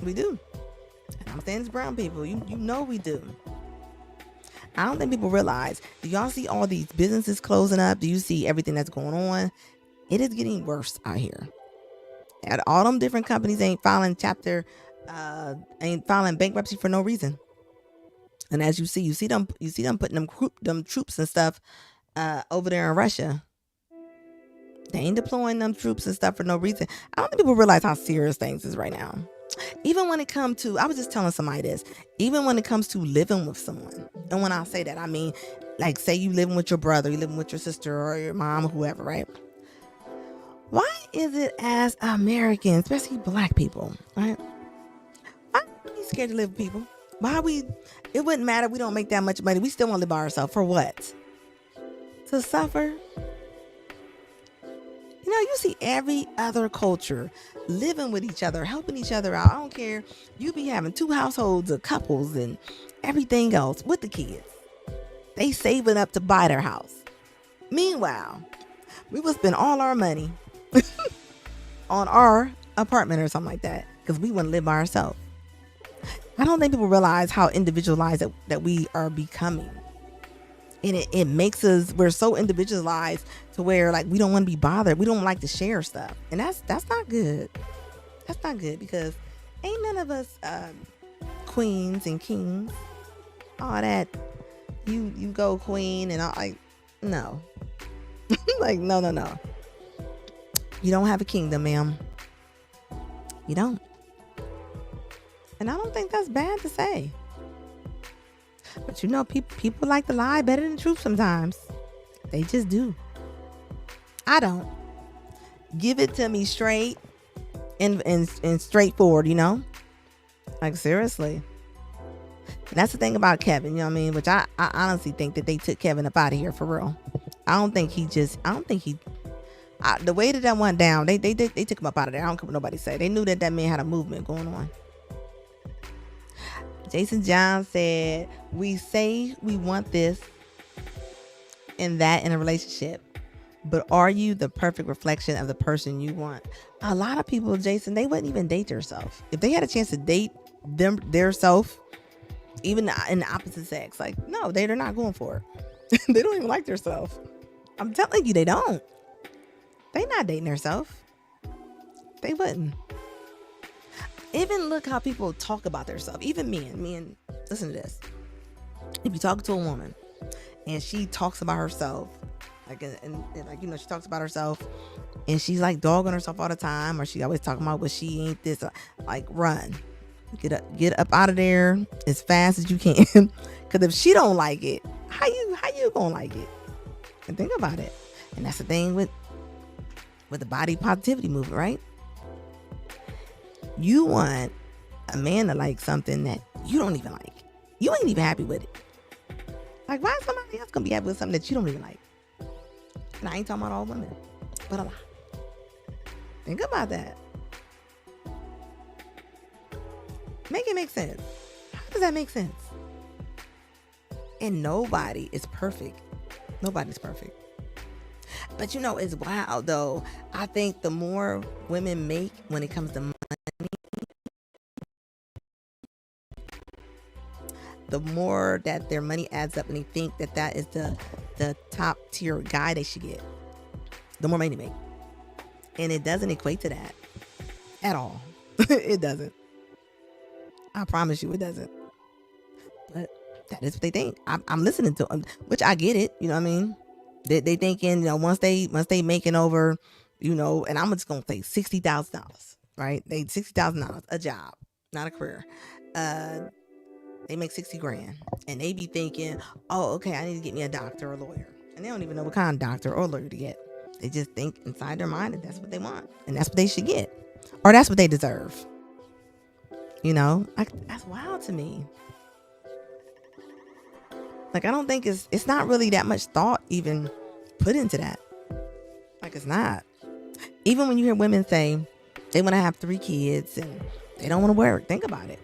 We do. And I'm saying it's brown people. You know we do. I don't think people realize. Do y'all see all these businesses closing up? Do you see everything that's going on? It is getting worse out here. And all them different companies ain't filing bankruptcy for no reason. And as you see them putting them troops and stuff over there in Russia. They ain't deploying them troops and stuff for no reason. I don't think people realize how serious things is right now. Even when it comes to, I was just telling somebody this, even when it comes to living with someone. And when I say that, I mean, like, say you living with your brother, you living with your sister or your mom or whoever, right? Why is it as Americans, especially black people, right? Why are we scared to live with people? It wouldn't matter. We don't make that much money. We still want to live by ourselves. For what? To suffer? You see every other culture living with each other, helping each other out. I don't care. You be having 2 households of couples and everything else with the kids. They saving up to buy their house. Meanwhile, we will spend all our money on our apartment or something like that because we want to live by ourselves. I don't think people realize how individualized that we are becoming. And it makes us, we're so individualized to where, like, we don't want to be bothered. We don't like to share stuff. And that's not good. That's not good because ain't none of us queens and kings. All that, you go queen and all, like, no. Like, no. You don't have a kingdom, ma'am. You don't. And I don't think that's bad to say. But people like to lie better than the truth sometimes. They just do. I don't. Give it to me straight and straightforward, Like, seriously. And that's the thing about Kevin, you know what I mean? Which I honestly think that they took Kevin up out of here for real. The way that went down, they took him up out of there. I don't care what nobody say. They knew that man had a movement going on. Jason John said, we say we want this and that in a relationship, but are you the perfect reflection of the person you want? A lot of people, Jason, they wouldn't even date themselves. If they had a chance to date their self, even in the opposite sex, like, no, they're not going for it. They don't even like themselves. I'm telling you, they don't. They not dating themselves. They wouldn't. Even look how people talk about themselves. Even men, listen to this. If you talk to a woman and she talks about herself, she talks about herself and she's like dogging herself all the time, or she always talking about what she ain't this, like, run. Get up out of there as fast as you can. Because if she don't like it, how you gonna like it? And think about it. And that's the thing with the body positivity movement, right? You want a man to like something that you don't even like. You ain't even happy with it. Like, why is somebody else gonna be happy with something that you don't even like? And I ain't talking about all women, but a lot. Think about that. Make it make sense. How does that make sense? And nobody is perfect. Nobody's perfect. But it's wild though. I think the more women make when it comes to money, the more that their money adds up and they think that that is the top tier guy they should get, the more money they make. And it doesn't equate to that at all. It doesn't. I promise you it doesn't. But that is what they think. I'm listening to them, which I get it. You know what I mean? They thinking, once they making over, and I'm just gonna say $60,000, right? They $60,000 a job, not a career. They make 60 grand, and they be thinking, oh, okay, I need to get me a doctor or a lawyer, and they don't even know what kind of doctor or lawyer to get. They just think inside their mind that that's what they want, and that's what they should get, or that's what they deserve. That's wild to me. Like, I don't think it's not really that much thought even put into that. Like, it's not. Even when you hear women say they want to have 3 kids and they don't want to work, think about it.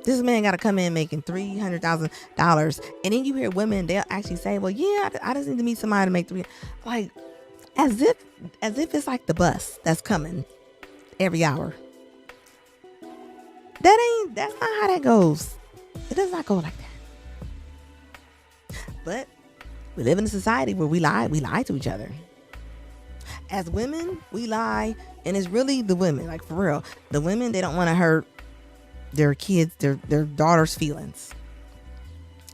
This man got to come in making $300,000, and then you hear women, they'll actually say, well, yeah, I just need to meet somebody to make 3. Like, as if it's like the bus that's coming every hour. That's not how that goes. It does not go like that. But we live in a society where we lie to each other. As women, we lie, and it's really the women, like, for real. The women, they don't want to hurt their kids, their daughters' feelings.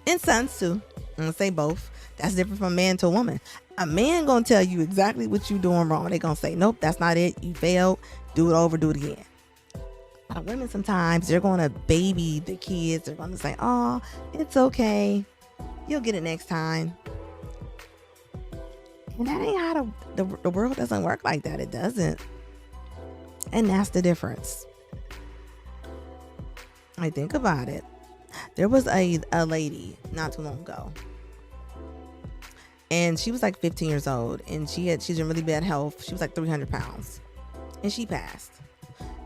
And sons too. I'm gonna say both. That's different from a man to a woman. A man gonna tell you exactly what you doing wrong. They gonna say, nope, that's not it. You failed. Do it over. Do it again. Women, sometimes they're gonna baby the kids. They're gonna say, oh, it's okay. You'll get it next time. And that ain't how the world doesn't work like that. It doesn't. And that's the difference. I think about it. There was a lady not too long ago, and she was like 15 years old, and she's in really bad health. She was like 300 pounds, and she passed.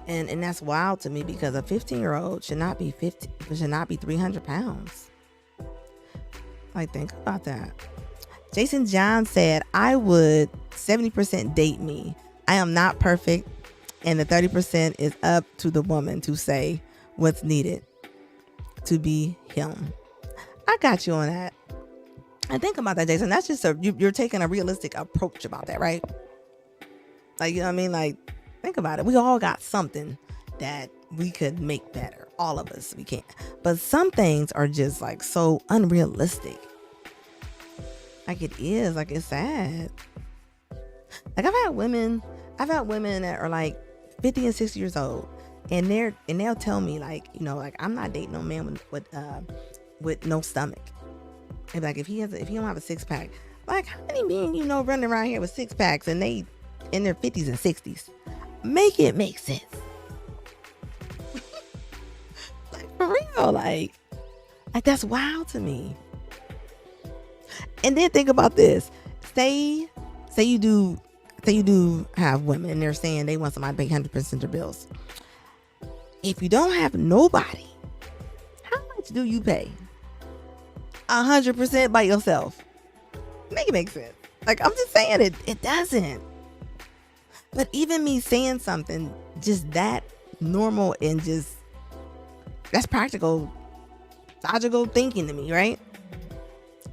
And that's wild to me, because a 15-year-old should not be 300 pounds. Like, think about that. Jason John said, I would 70% date me. I am not perfect, and the 30% is up to the woman to say what's needed to be him. I got you on that. And think about that, Jason. That's just you're taking a realistic approach about that, right? Like, you know what I mean? Like, think about it. We all got something that we could make better. All of us, we can. But some things are just like so unrealistic. Like, it is. Like, it's sad. Like, I've had women that are like 50 and 60 years old, and they'll tell me, like, like, I'm not dating no man with no stomach. And like, if he don't have a 6-pack, like, how many men running around here with 6-packs and they in their 50s and 60s? Make it make sense. Like, for real, like that's wild to me. And then think about this. Say you do have women, and they're saying they want somebody to pay 100% of their bills. If you don't have nobody, how much do you pay? 100% by yourself. Make it make sense. Like, I'm just saying it doesn't. But even me saying something just that normal and just that's practical, logical thinking to me, right?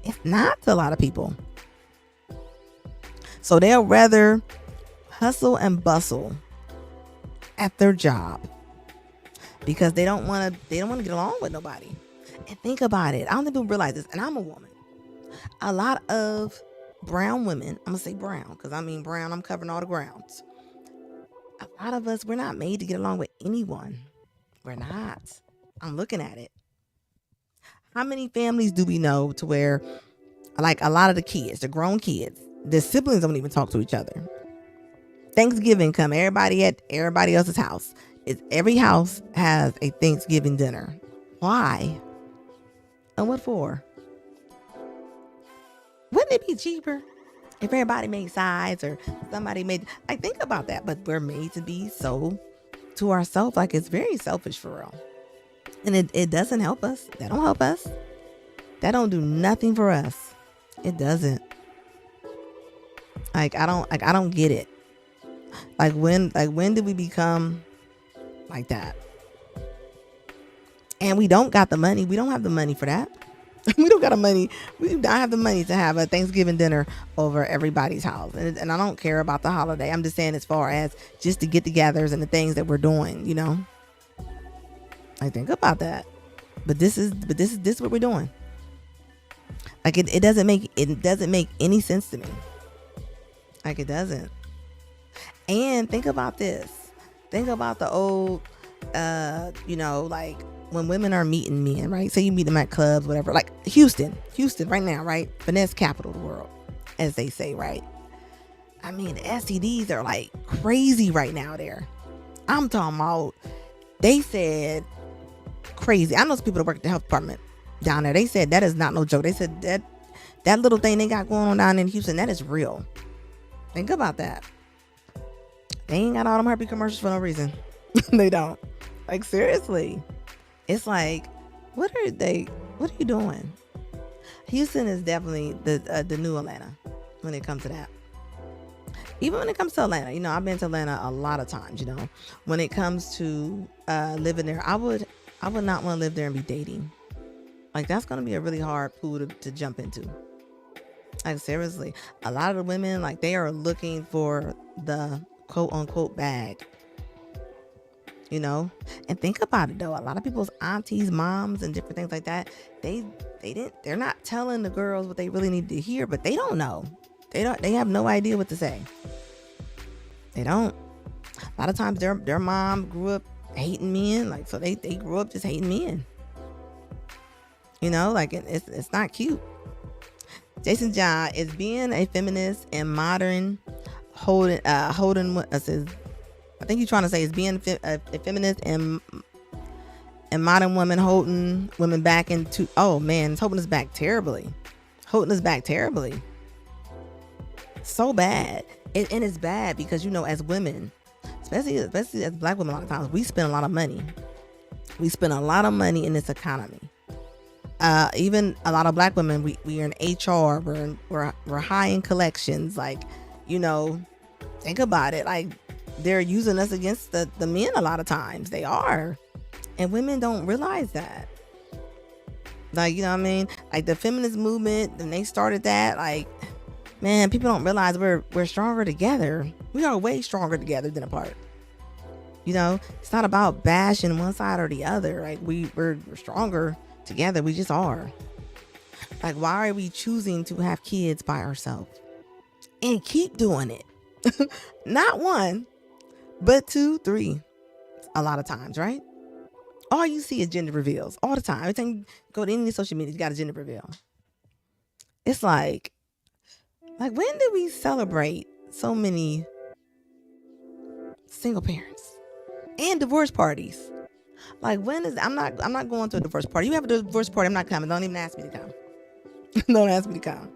It's not to a lot of people. So they'll rather hustle and bustle at their job because they don't want to get along with nobody. And think about it. I don't think people realize this, and I'm a woman. A lot of brown women, I'm gonna say brown because I mean brown, I'm covering all the grounds. A lot of us, we're not made to get along with anyone. We're not. I'm looking at it. How many families do we know to where, like, a lot of the kids, the grown kids, the siblings don't even talk to each other? Thanksgiving come, everybody at everybody else's house. Every house has a Thanksgiving dinner. Why? And what for? Wouldn't it be cheaper if everybody made sides or somebody made, like, think about that. But we're made to be so to ourselves. Like, it's very selfish for real. And it doesn't help us. That don't help us. That don't do nothing for us. It doesn't. I don't get it. When did we become like that? And we don't got the money. We don't have the money for that. We don't got the money. We don't have the money to have a Thanksgiving dinner over everybody's house. And I don't care about the holiday. I'm just saying, as far as just the get-togethers and the things that we're doing, I think about that. But this is what we're doing. Like, it doesn't make any sense to me. Like, it doesn't. And think about this. Think about the old, like when women are meeting men, right? Say you meet them at clubs, whatever. Like Houston right now, right? Finesse capital of the world, as they say, right? I mean, the STDs are like crazy right now there. I'm talking about, they said crazy. I know some people that work at the health department down there. They said that is not no joke. They said that little thing they got going on down in Houston, that is real. Think about that. They ain't got all them herpes commercials for no reason. They don't. Like, seriously. It's like, what are you doing? Houston is definitely the new Atlanta when it comes to that. Even when it comes to Atlanta, I've been to Atlanta a lot of times, when it comes to living there, I would not want to live there and be dating. Like, that's going to be a really hard pool to jump into. Like, seriously, a lot of the women, like, they are looking for the quote unquote bag, and think about it though. A lot of people's aunties, moms, and different things like that, they're not telling the girls what they really need to hear, but they don't know. They have no idea what to say. They don't. A lot of times their mom grew up hating men, like, so they grew up just hating men. Like, it's not cute. Jason John is being a feminist and modern holding says, I think you're trying to say is being a feminist and modern woman holding women back into, oh man, it's holding us back terribly. So bad. And it's bad because, as women, especially as Black women, a lot of times we spend a lot of money. We spend a lot of money in this economy. Even a lot of Black women, we are in HR, we're high in collections. Like, think about it. Like, they're using us against the men a lot of times. They are. And women don't realize that. Like, what I mean? Like, the feminist movement, when they started that, like, man, people don't realize we're stronger together. We are way stronger together than apart. It's not about bashing one side or the other. Like, we're stronger together. We just are. Like, why are we choosing to have kids by ourselves and keep doing it? Not one, but 2, 3, a lot of times, right? All you see is gender reveals all the time. Every time you go to any social media, you got a gender reveal. It's like when did we celebrate so many single parents and divorce parties? Like, when is, I'm not going to a divorce party. You have a divorce party, I'm not coming. Don't even ask me to come. Don't ask me to come.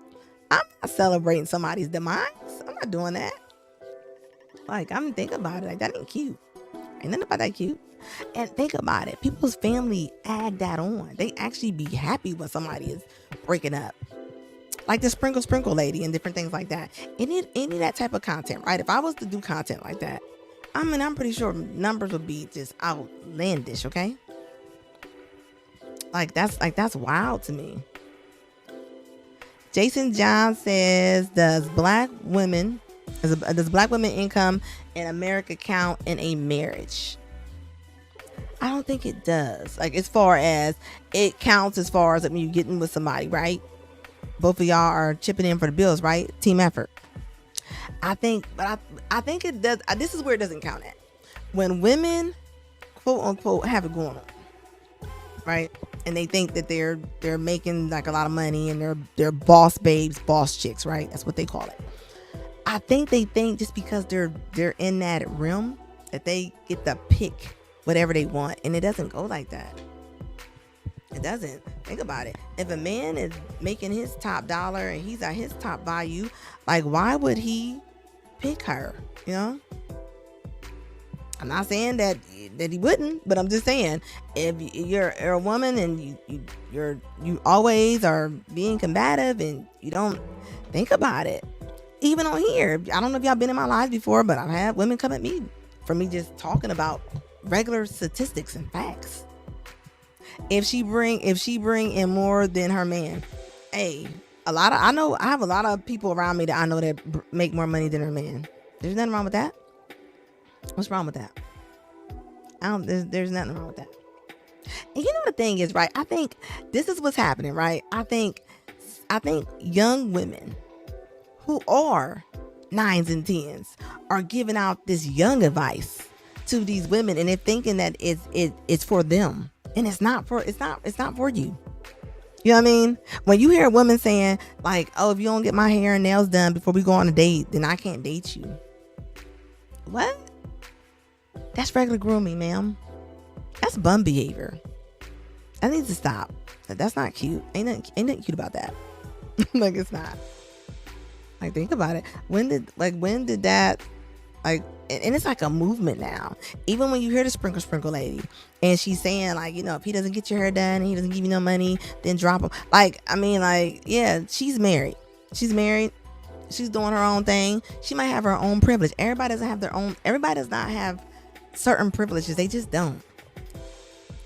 I'm not celebrating somebody's demise. I'm not doing that. Like, I'm thinking about it. Like, that ain't cute. Ain't nothing about that cute. And think about it. People's family add that on. They actually be happy when somebody is breaking up. Like the sprinkle lady and different things like that. Any of that type of content, right? If I was to do content like that, I'm pretty sure numbers would be just outlandish, okay? That's wild to me. Jason John says, does black women income in America count in a marriage? I don't think it does. Like, as far as it counts, as far as when you getting with somebody, right? Both of y'all are chipping in for the bills, right? Team effort. I think it does. This is where it doesn't count at. When women, quote unquote, have it going on, right? And they think that they're making like a lot of money and they're boss babes, boss chicks, right? That's what they call it. I think they think just because they're in that realm that they get to pick whatever they want, and it doesn't go like that. It doesn't. Think about it. If a man is making his top dollar and he's at his top value, like, why would he pick her? You know? I'm not saying that he wouldn't, but I'm just saying, if you're a woman and you always are being combative and you don't think about it. Even on here, I don't know if y'all been in my lives before, but I've had women come at me for me just talking about regular statistics and facts. If she bring in more than her man, hey, I have a lot of people around me that I know that make more money than her man. There's nothing wrong with that. What's wrong with that? There's nothing wrong with that. And you know the thing is, right? I think this is what's happening, right? I think young women who are 9s and 10s are giving out this young advice to these women, and they're thinking that it's for them, and it's not for you. You know what I mean? When you hear a woman saying like, "Oh, if you don't get my hair and nails done before we go on a date, then I can't date you." What? That's regular grooming, ma'am. That's bum behavior. That needs to stop. That's not cute. Ain't nothing cute about that. Like, it's not. Like, think about it. When did that, like, and it's like a movement now. Even when you hear the sprinkle lady and she's saying like, you know, if he doesn't get your hair done and he doesn't give you no money, then drop him. Like, I mean, like, yeah, she's married. She's doing her own thing. She might have her own privilege. Everybody does not have certain privileges. They just don't.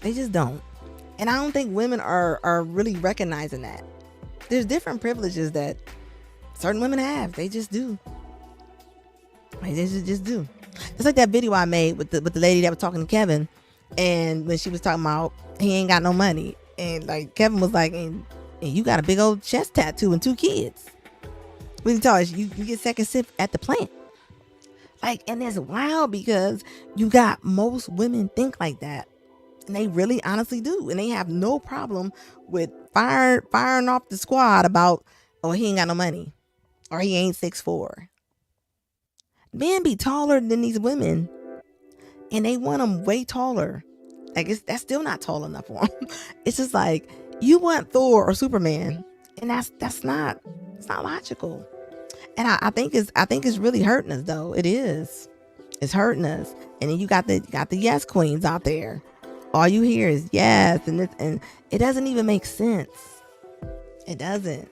And I don't think women are really recognizing that. There's different privileges that certain women have. They just do. They just do. It's like that video I made with the lady that was talking to Kevin, and when she was talking about he ain't got no money, and like Kevin was like, and you got a big old chest tattoo and 2 kids. When you tell us you get second sip at the plant. Like, and it's wild because you got most women think like that. And they really honestly do. And they have no problem with firing off the squad about, oh, he ain't got no money. Or he ain't 6'4". Men be taller than these women. And they want them way taller. Like, that's still not tall enough for them. It's just like, you want Thor or Superman. And that's not logical. And I think it's really hurting us, though. It is. It's hurting us. And then you got the yes queens out there. All you hear is yes, and it doesn't even make sense. It doesn't.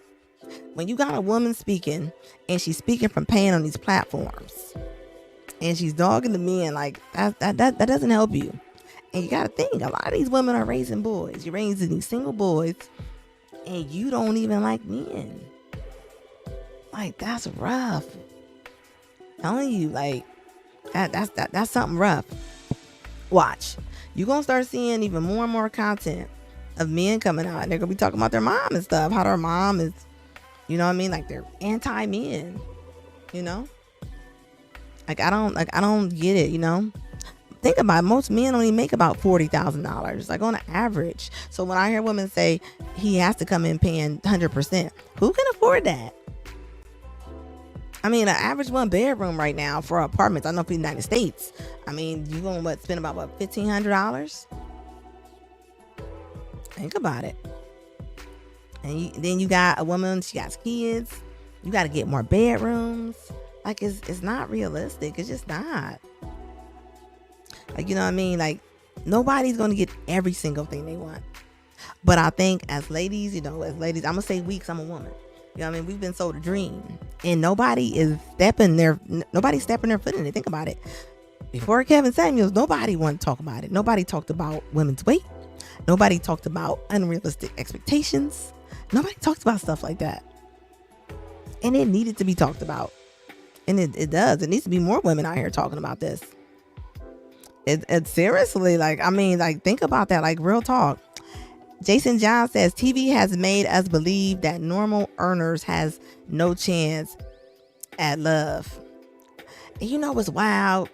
When you got a woman speaking, and she's speaking from pain on these platforms, and she's dogging the men, like that doesn't help you. And you got to think, a lot of these women are raising boys. You're raising these single boys, and you don't even like men. Like, that's rough. I'm telling you, like, that's something rough. Watch. You're going to start seeing even more and more content of men coming out. And they're going to be talking about their mom and stuff. How their mom is, you know what I mean? Like, they're anti-men, you know? Like, I don't get it, you know? Think about it. Most men only make about $40,000, like on an average. So when I hear women say he has to come in paying 100%, who can afford that? I mean, an average 1-bedroom right now for apartments, I know for the United States, I mean, you're going to spend about $1,500? Think about it. And then you got a woman, she got kids. You got to get more bedrooms. Like, it's not realistic. It's just not. Like, you know what I mean? Like, nobody's going to get every single thing they want. But I think as ladies, I'm going to say we, 'cause I'm a woman. You know what I mean? We've been sold a dream, and nobody's stepping their foot in it. Think about it. Before Kevin Samuels, nobody wanted to talk about it. Nobody talked about women's weight. Nobody talked about unrealistic expectations. Nobody talked about stuff like that. And it needed to be talked about. And it does. It needs to be more women out here talking about this. It seriously, like, I mean, like, think about that, like, real talk. Jason John says, TV has made us believe that normal earners has no chance at love. And you know what's wild?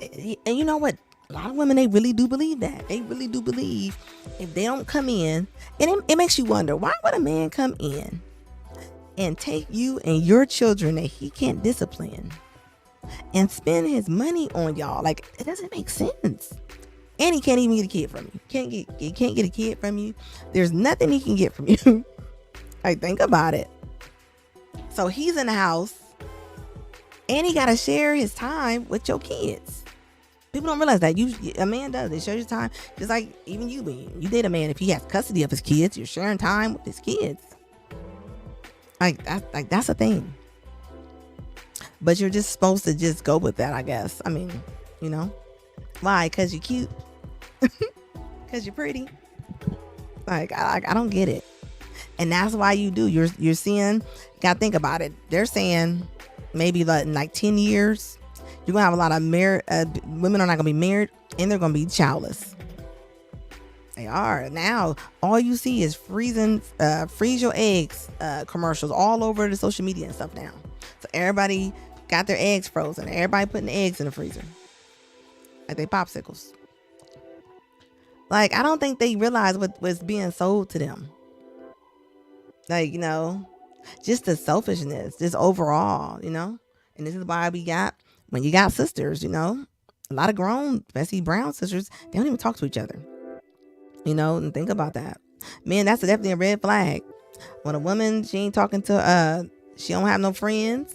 And you know what? A lot of women, they really do believe that. They really do believe if they don't come in, and it makes you wonder, why would a man come in and take you and your children that he can't discipline and spend his money on y'all? Like, it doesn't make sense. And he can't even get a kid from you. He can't get a kid from you. There's nothing he can get from you. Like, think about it. So he's in the house and he got to share his time with your kids. People don't realize that a man does. They share his time. Just like even you, when you date a man, if he has custody of his kids, you're sharing time with his kids. That's a thing. But you're just supposed to just go with that, I guess. I mean, you know, why? Because you're cute. Because you're pretty. Like, I don't get it. And that's why you do. You're seeing, gotta think about it. They're saying maybe in like 10 years, you're gonna have a lot of women are not gonna be married and they're gonna be childless. They are. Now all you see is freeze your eggs commercials all over the social media and stuff now. So everybody got their eggs frozen. Everybody putting the eggs in the freezer like they popsicles. Like, I don't think they realize what was being sold to them. Like, you know, just the selfishness, just overall, you know. And this is why when you got sisters, you know, a lot of grown, especially brown sisters, they don't even talk to each other. You know, and think about that. Man, that's definitely a red flag. When a woman, she ain't talking to, she don't have no friends.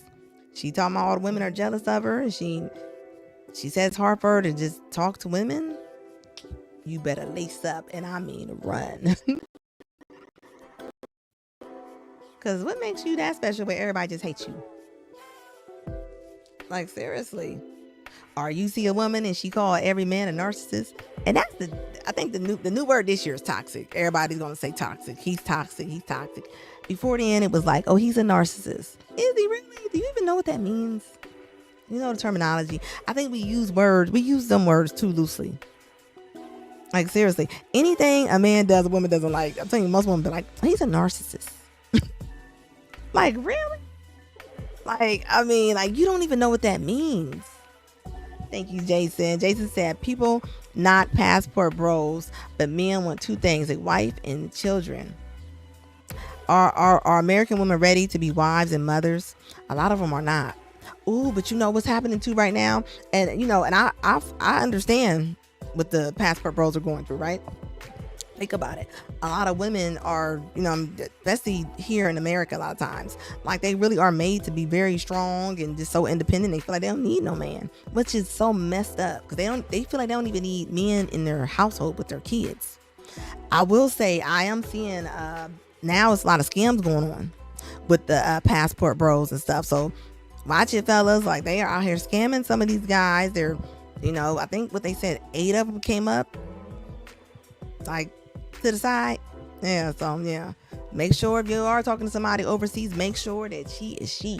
She talking about all the women are jealous of her. And she says it's hard for her to just talk to women. You better lace up, and I mean run. Because what makes you that special where everybody just hates you? Like, seriously. Or you see a woman and she call every man a narcissist. And that's I think the new word this year is toxic. Everybody's going to say toxic. He's toxic. He's toxic. Before then, it was like, oh, he's a narcissist. Is he really? Do you even know what that means? You know the terminology. I think we use them words too loosely. Like, seriously, anything a man does, a woman doesn't like. I'm telling you, most women be like, he's a narcissist. Like, really? Like, I mean, like, you don't even know what that means. Thank you, Jason. Jason said, people not passport bros, but men want two things, a wife and children. Are American women ready to be wives and mothers? A lot of them are not. Ooh, but you know what's happening too right now? And, you know, and I understand what the passport bros are going through, right? Think about it. A lot of women are, you know, especially here in America, a lot of times, like, they really are made to be very strong and just so independent. They feel like they don't need no man, which is so messed up, because they feel like they don't even need men in their household with their kids. I will say I am seeing now it's a lot of scams going on with the passport bros and stuff. So watch it, fellas. Like, they are out here scamming some of these guys. They're, you know, I think what they said, 8 of them came up, like, to the side. Yeah, so yeah, make sure if you are talking to somebody overseas, make sure that she is she,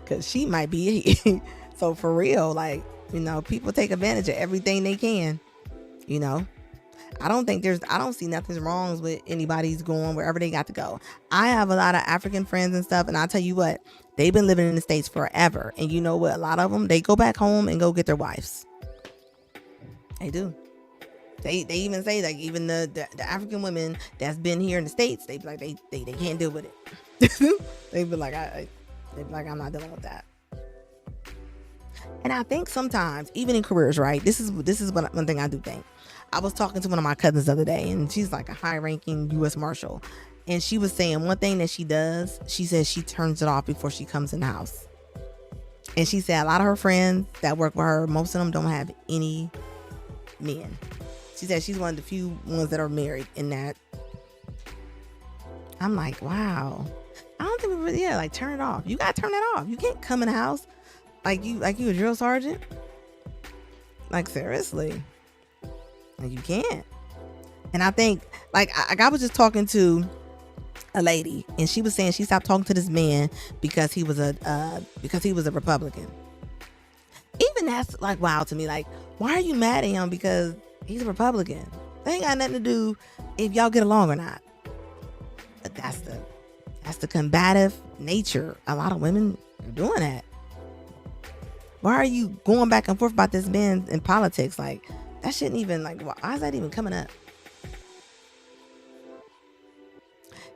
because she might be he. So for real, like, you know, people take advantage of everything they can. You know, I don't see nothing wrong with anybody's going wherever they got to go. I have a lot of African friends and stuff, and I'll tell you what, they've been living in the States forever. And you know what? A lot of them, they go back home and go get their wives. They do. They even say, like, even the African women that's been here in the States, they be like, they can't deal with it. They be like, I'm not dealing with that. And I think sometimes, even in careers, right? This is one thing I do think. I was talking to one of my cousins the other day, and she's like a high-ranking U.S. Marshal, and she was saying one thing that she does. She says she turns it off before she comes in the house. And she said a lot of her friends that work with her, most of them don't have any men. She said she's one of the few ones that are married in that. I'm like, wow. I don't think we really, like, turn it off. You gotta turn that off. You can't come in the house like you a drill sergeant. Like, seriously. Like, you can't. And I think, like, I was just talking to a lady, and she was saying she stopped talking to this man because he was a Republican. Even that's, like, wild to me. Like, why are you mad at him because he's a Republican? They ain't got nothing to do if y'all get along or not. But that's the combative nature. A lot of women are doing that. Why are you going back and forth about this man in politics? Like, that shouldn't even, like, why is that even coming up?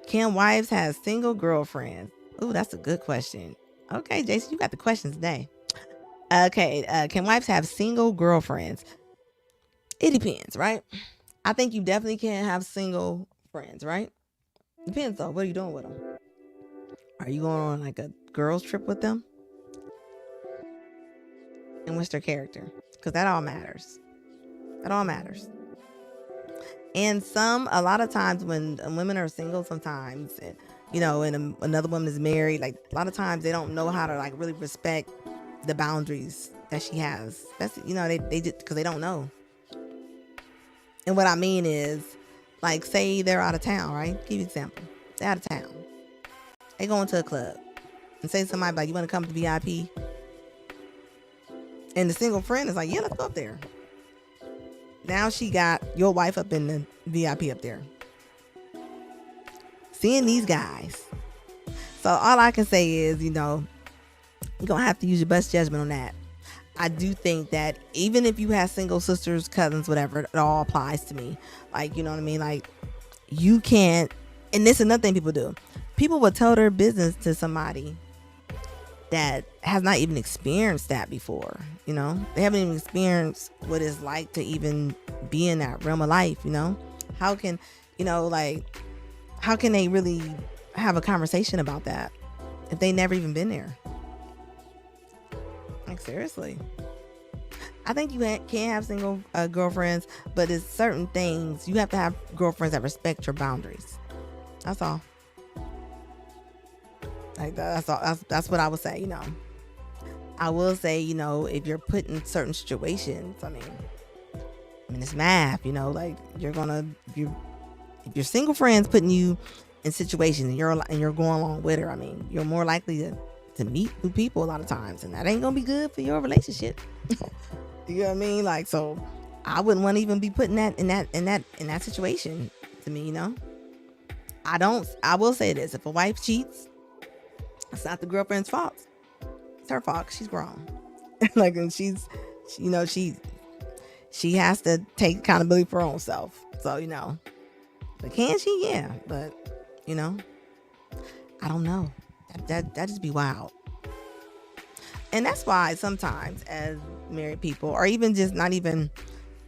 Can wives have single girlfriends? Ooh, that's a good question. Okay, Jason, you got the questions today. Okay, can wives have single girlfriends? It depends, right? I think you definitely can't have single friends, right? Depends though. What are you doing with them? Are you going on like a girls trip with them? And what's their character? Because that all matters. That all matters. And a lot of times when women are single, sometimes, and another woman is married, like a lot of times they don't know how to like really respect the boundaries that she has. That's they just because they don't know. And what I mean is, like, say they're out of town, right? Give you an example. They're out of town. They go into a club and say to somebody like, "You want to come to VIP?" And the single friend is like, "Yeah, let's go up there." Now she got your wife up in the VIP up there, seeing these guys. So all I can say is, you're gonna have to use your best judgment on that. I do think that even if you have single sisters, cousins, whatever, it all applies to me. Like, you know what I mean? Like, you can't, and this is another thing people do. People will tell their business to somebody that has not even experienced that before. They haven't even experienced what it's like to even be in that realm of life. How can, how can they really have a conversation about that if they never even been there? Like, seriously. I think you can have single girlfriends, but it's certain things. You have to have girlfriends that respect your boundaries. That's all. Like, that's all. That's what I would say. I will say, if you're put in certain situations, I mean, it's math. Like, if your single friend's putting you in situations and you're going along with her, I mean, you're more likely to meet new people a lot of times, and that ain't gonna be good for your relationship. You know what I mean? Like, so I wouldn't want to even be putting that in that situation to me. I will say this: if a wife cheats, it's not the girlfriend's fault. It's her fault. She's grown. Like, and she has to take accountability for her own self. So, but can she? Yeah. But, I don't know. That just be wild. And that's why sometimes as married people, or even just not even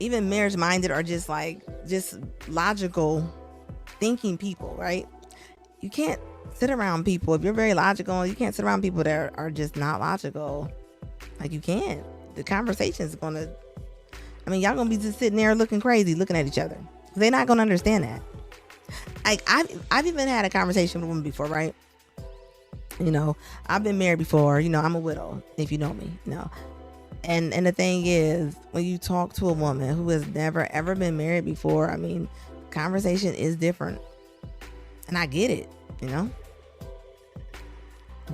marriage minded, or just logical thinking people, right? You can't sit around people. If you're very logical, you can't sit around people that are just not logical. Like, you can't. The conversation is gonna, y'all gonna be just sitting there looking crazy, looking at each other. They're not gonna understand that. Like, I've even had a conversation with a woman before, right? I've been married before. I'm a widow, if you know me. And the thing is, when you talk to a woman who has never ever been married before, conversation is different. And I get it,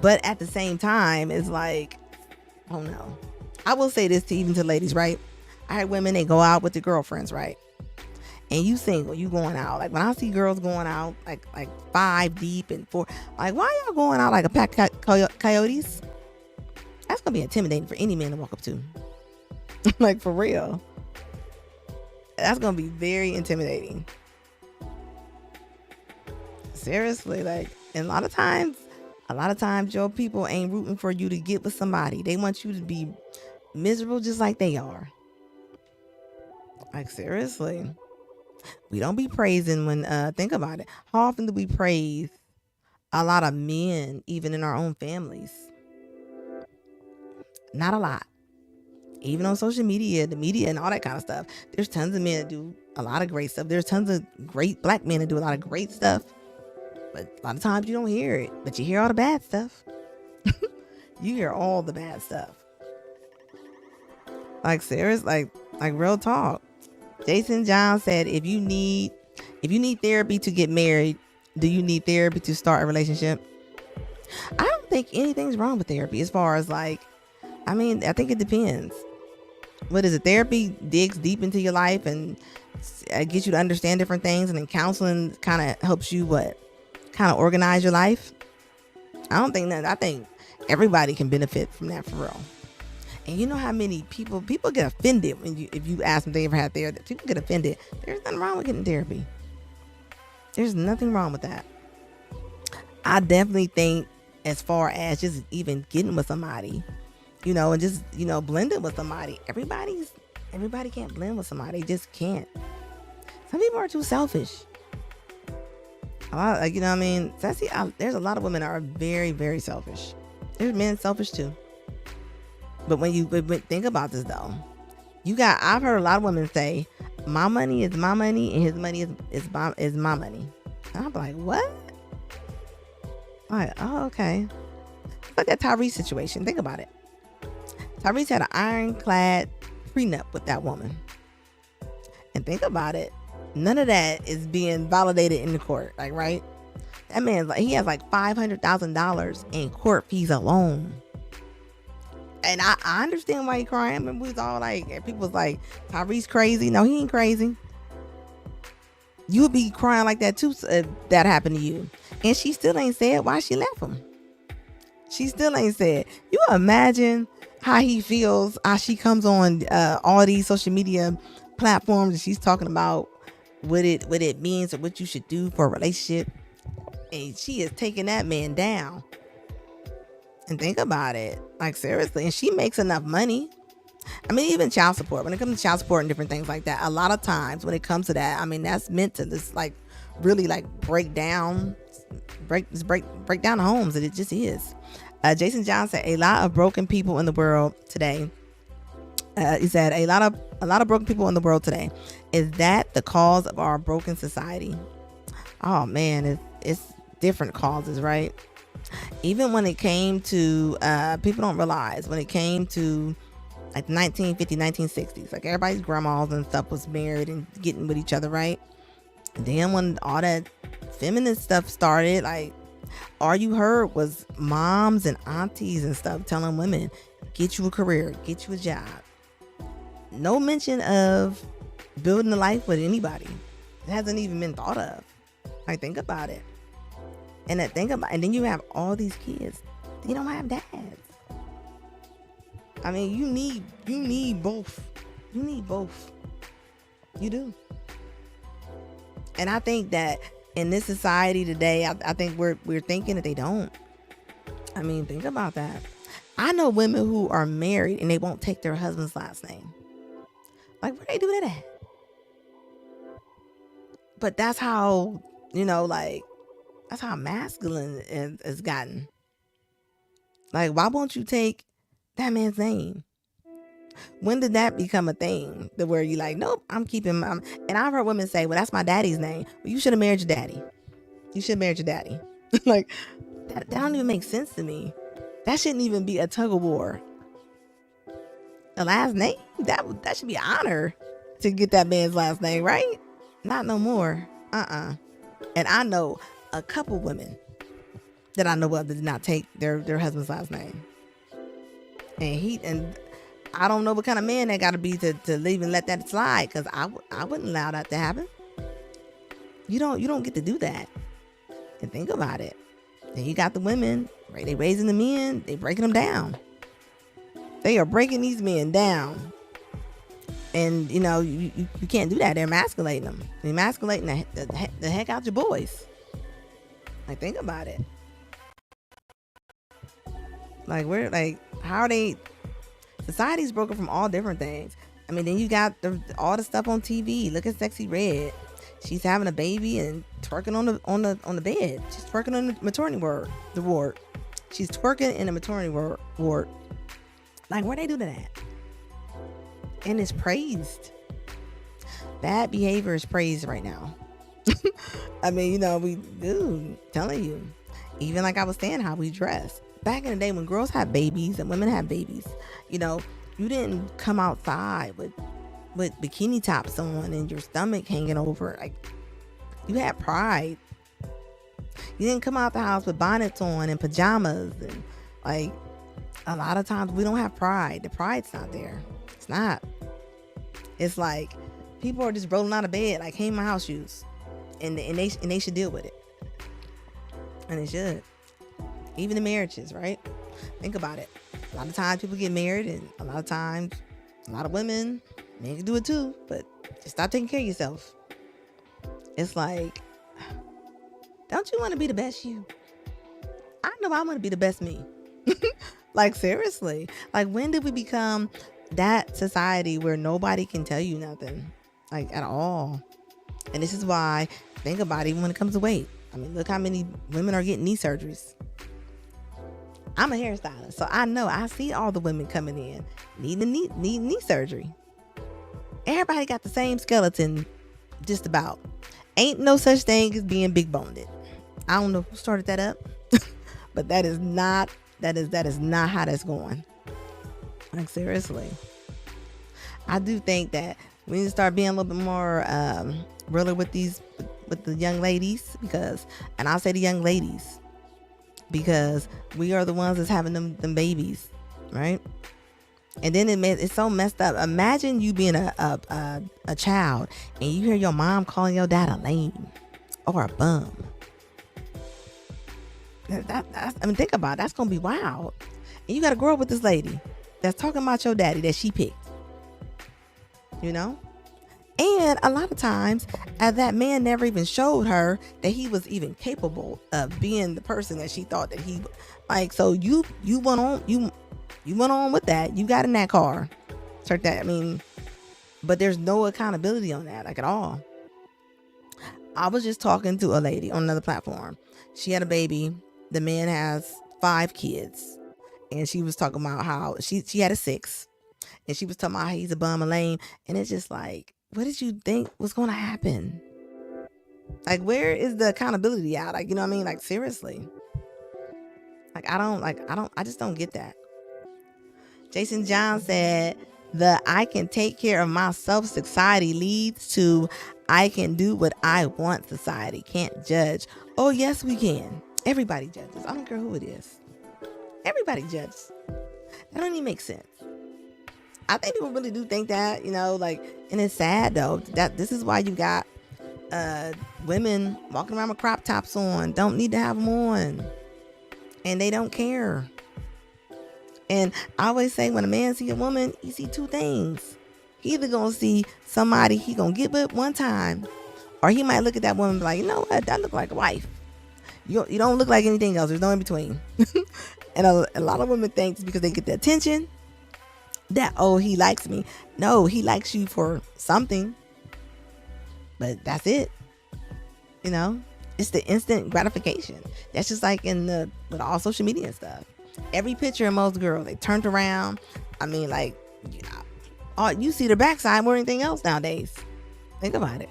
But at the same time, it's like, I don't know. I will say this even to ladies, right? I heard women, they go out with their girlfriends, right? And you single, you going out. Like, when I see girls going out like 5 deep and 4, like, why y'all going out like a pack of coyotes? That's gonna be intimidating for any man to walk up to. Like, for real. That's gonna be very intimidating. Seriously, like, and a lot of times your people ain't rooting for you to get with somebody. They want you to be miserable just like they are. Like, seriously. We don't be praising when think about it. How often do we praise a lot of men, even in our own families? Not a lot. Even on social media, the media and all that kind of stuff. There's tons of men that do a lot of great stuff. There's tons of great black men that do a lot of great stuff. But a lot of times you don't hear it. But you hear all the bad stuff. You hear all the bad stuff. Like, serious, like real talk. Jason John said, if you need therapy to get married, do you need therapy to start a relationship? I don't think anything's wrong with therapy, as far as I think it depends. What is it? Therapy digs deep into your life and gets you to understand different things, and then counseling kind of helps you kind of organize your life. I think everybody can benefit from that, for real. And you know how many people get offended if you ask them if they ever had therapy. People get offended. There's nothing wrong with getting therapy. There's nothing wrong with that. I definitely think, as far as just even getting with somebody, and just blending with somebody, everybody's Everybody can't blend with somebody. They just can't. Some people are too selfish. A lot, like, you know what I mean? There's a lot of women that are very, very selfish. There's men selfish too. But when you think about this though, I've heard a lot of women say, my money is my money and his money is my money. And I'm like, what? I'm like, oh, okay. It's like that Tyrese situation. Think about it. Tyrese had an ironclad prenup with that woman. And think about it. None of that is being validated in the court. Like, right? That man's like, he has like $500,000 in court fees alone. And I understand why he crying. I mean, we was all like, people was like, Tyrese crazy. No, he ain't crazy. You would be crying like that too if that happened to you. And she still ain't said why she left him. She still ain't said. You imagine how he feels, how she comes on all these social media platforms and she's talking about what it means or what you should do for a relationship. And she is taking that man down. And think about it, like seriously, and she makes enough money. I mean, even child support, when it comes to child support and different things like that, a lot of times when it comes to that, I mean, that's meant to just like really like break down the homes, and it just is. Jason John said, a lot of broken people in the world today. He said, a lot of broken people in the world today. Is that the cause of our broken society? Oh man, it's different causes, right? Even when it came to, people don't realize, when it came to like 1950s, 1960s, like everybody's grandmas and stuff was married and getting with each other, right? And then when all that feminist stuff started, like all you heard was moms and aunties and stuff telling women, get you a career, get you a job. No mention of building a life with anybody. It hasn't even been thought of. Like, think about it. And then you have all these kids. They don't have dads. I mean, you need both. You need both. You do. And I think that in this society today, I think we're thinking that they don't. I mean, think about that. I know women who are married and they won't take their husband's last name. Like, where they do that at? But that's how, like, that's how masculine it's gotten. Like, why won't you take that man's name? When did that become a thing? To where you like, nope, I'm keeping my... And I've heard women say, well, that's my daddy's name. Well, you should have married your daddy. You should have married your daddy. Like, that don't even make sense to me. That shouldn't even be a tug of war. The last name? That should be an honor to get that man's last name, right? Not no more. And I know a couple women that I know of that did not take their husband's last name. And I don't know what kind of man that got to be to leave and let that slide, because I wouldn't allow that to happen. You don't get to do that. And think about it. Then you got the women, right? They raising the men, they breaking them down. They are breaking these men down. And you can't do that. They're emasculating them. They're emasculating the heck out your boys. Like, think about it. Like, how are they? Society's broken from all different things. I mean, then you got all the stuff on TV. Look at Sexy Red. She's having a baby and twerking on the bed. She's twerking on the maternity ward. She's twerking in the maternity ward. Like, where they do that? And it's praised. Bad behavior is praised right now. I mean, telling you. Even like I was saying, how we dress. Back in the day when girls had babies and women had babies, you didn't come outside with bikini tops on and your stomach hanging over. Like, you had pride. You didn't come out the house with bonnets on and pajamas. And like, a lot of times we don't have pride. The pride's not there. It's not. It's like people are just rolling out of bed like, hey, my house shoes. And they should deal with it. And they should. Even in marriages, right? Think about it. A lot of times people get married, and a lot of times, a lot of women, men can do it too, but just stop taking care of yourself. It's like, don't you want to be the best you? I know I want to be the best me. Like, seriously. Like, when did we become that society where nobody can tell you nothing, like at all. And this is why, think about it, even when it comes to weight. I mean, look how many women are getting knee surgeries. I'm a hairstylist, so I see all the women coming in needing knee surgery. Everybody got the same skeleton, just about. Ain't no such thing as being big boned. I don't know who started that up, but that is not how that's going. Like, seriously. I do think that we need to start being a little bit more realer with the young ladies, because, and I'll say the young ladies, because we are the ones that's having them babies, right? And then it's so messed up. Imagine you being a child and you hear your mom calling your dad a lame or a bum. I mean, think about it. That's gonna be wild. And you got to grow up with this lady that's talking about your daddy that she picked. You know? And a lot of times, that man never even showed her that he was even capable of being the person that she thought that he, like. So you went on with that. You got in that car, start that. I mean, but there's no accountability on that, like, at all. I was just talking to a lady on another platform. She had a baby. The man has 5 kids, and she was talking about how she had a 6, and she was talking about how he's a bum, a lame, and it's just like, what did you think was going to happen? Like, where is the accountability out? Like, you know what I mean? Like, seriously. Like, I just don't get that. Jason John said, the I can take care of myself society leads to I can do what I want society. Can't judge. Oh, yes, we can. Everybody judges. I don't care who it is. Everybody judges. That don't even make sense. I think people really do think that, you know, like, and it's sad though, that this is why you got women walking around with crop tops on, don't need to have them on, and they don't care. And I always say, when a man see a woman, he see 2 things. He either gonna see somebody he gonna get with one time, or he might look at that woman and be like, you know what, that look like a wife. You don't look like anything else. There's no in between. And a lot of women think because they get the attention that, oh, he likes me. No, he likes you for something, but that's it. You know, it's the instant gratification. That's just like with all social media and stuff. Every picture of most girls, they turned around. I mean, like, you see their backside more than anything else nowadays. Think about it.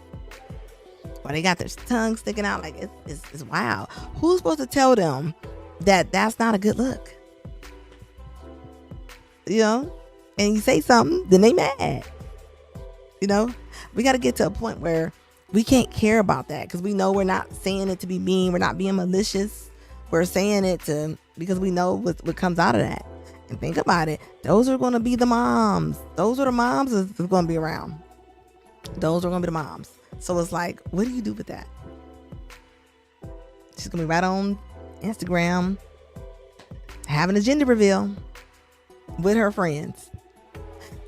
Or they got their tongue sticking out. Like, it's wild. Who's supposed to tell them that that's not a good look? You know? And you say something, then they mad. You know? We got to get to a point where we can't care about that, because we know we're not saying it to be mean. We're not being malicious. We're saying it because we know what comes out of that. And think about it. Those are going to be the moms. Those are the moms that's going to be around. Those are going to be the moms. So it's like, what do you do with that? She's going to be right on Instagram having a gender reveal with her friends.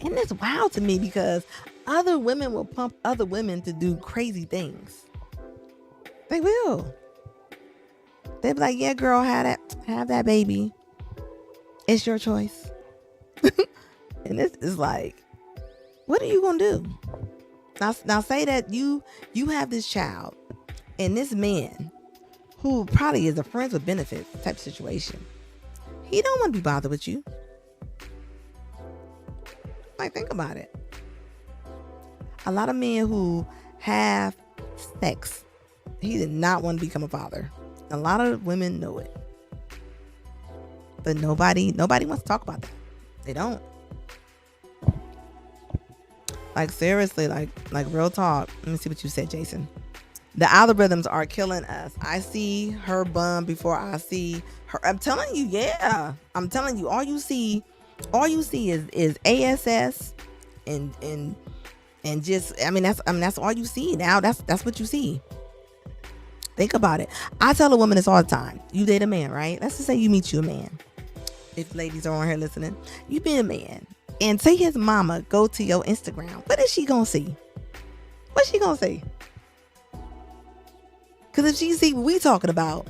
And it's wild to me, because other women will pump other women to do crazy things. They will. They'll be like, yeah, girl, have that baby. It's your choice. And this is like, what are you going to do? Now say that you have this child, and this man, who probably is a friends with benefits type of situation, he don't want to be bothered with you. Like, think about it. A lot of men who have sex, he did not want to become a father. A lot of women know it, but nobody wants to talk about that. They don't. Like, seriously, like real talk. Let me see what you said, Jason. The algorithms are killing us. I see her bum before I see her. I'm telling you, yeah. I'm telling you, all you see is ASS and just, I mean, that's all you see now. That's what you see. Think about it. I tell a woman this all the time. You date a man, right? Let's just say you meet you a man. If ladies are on here listening, you be a man, and say his mama go to your Instagram. What is she gonna see? What's she gonna see? Because if she see what we talking about,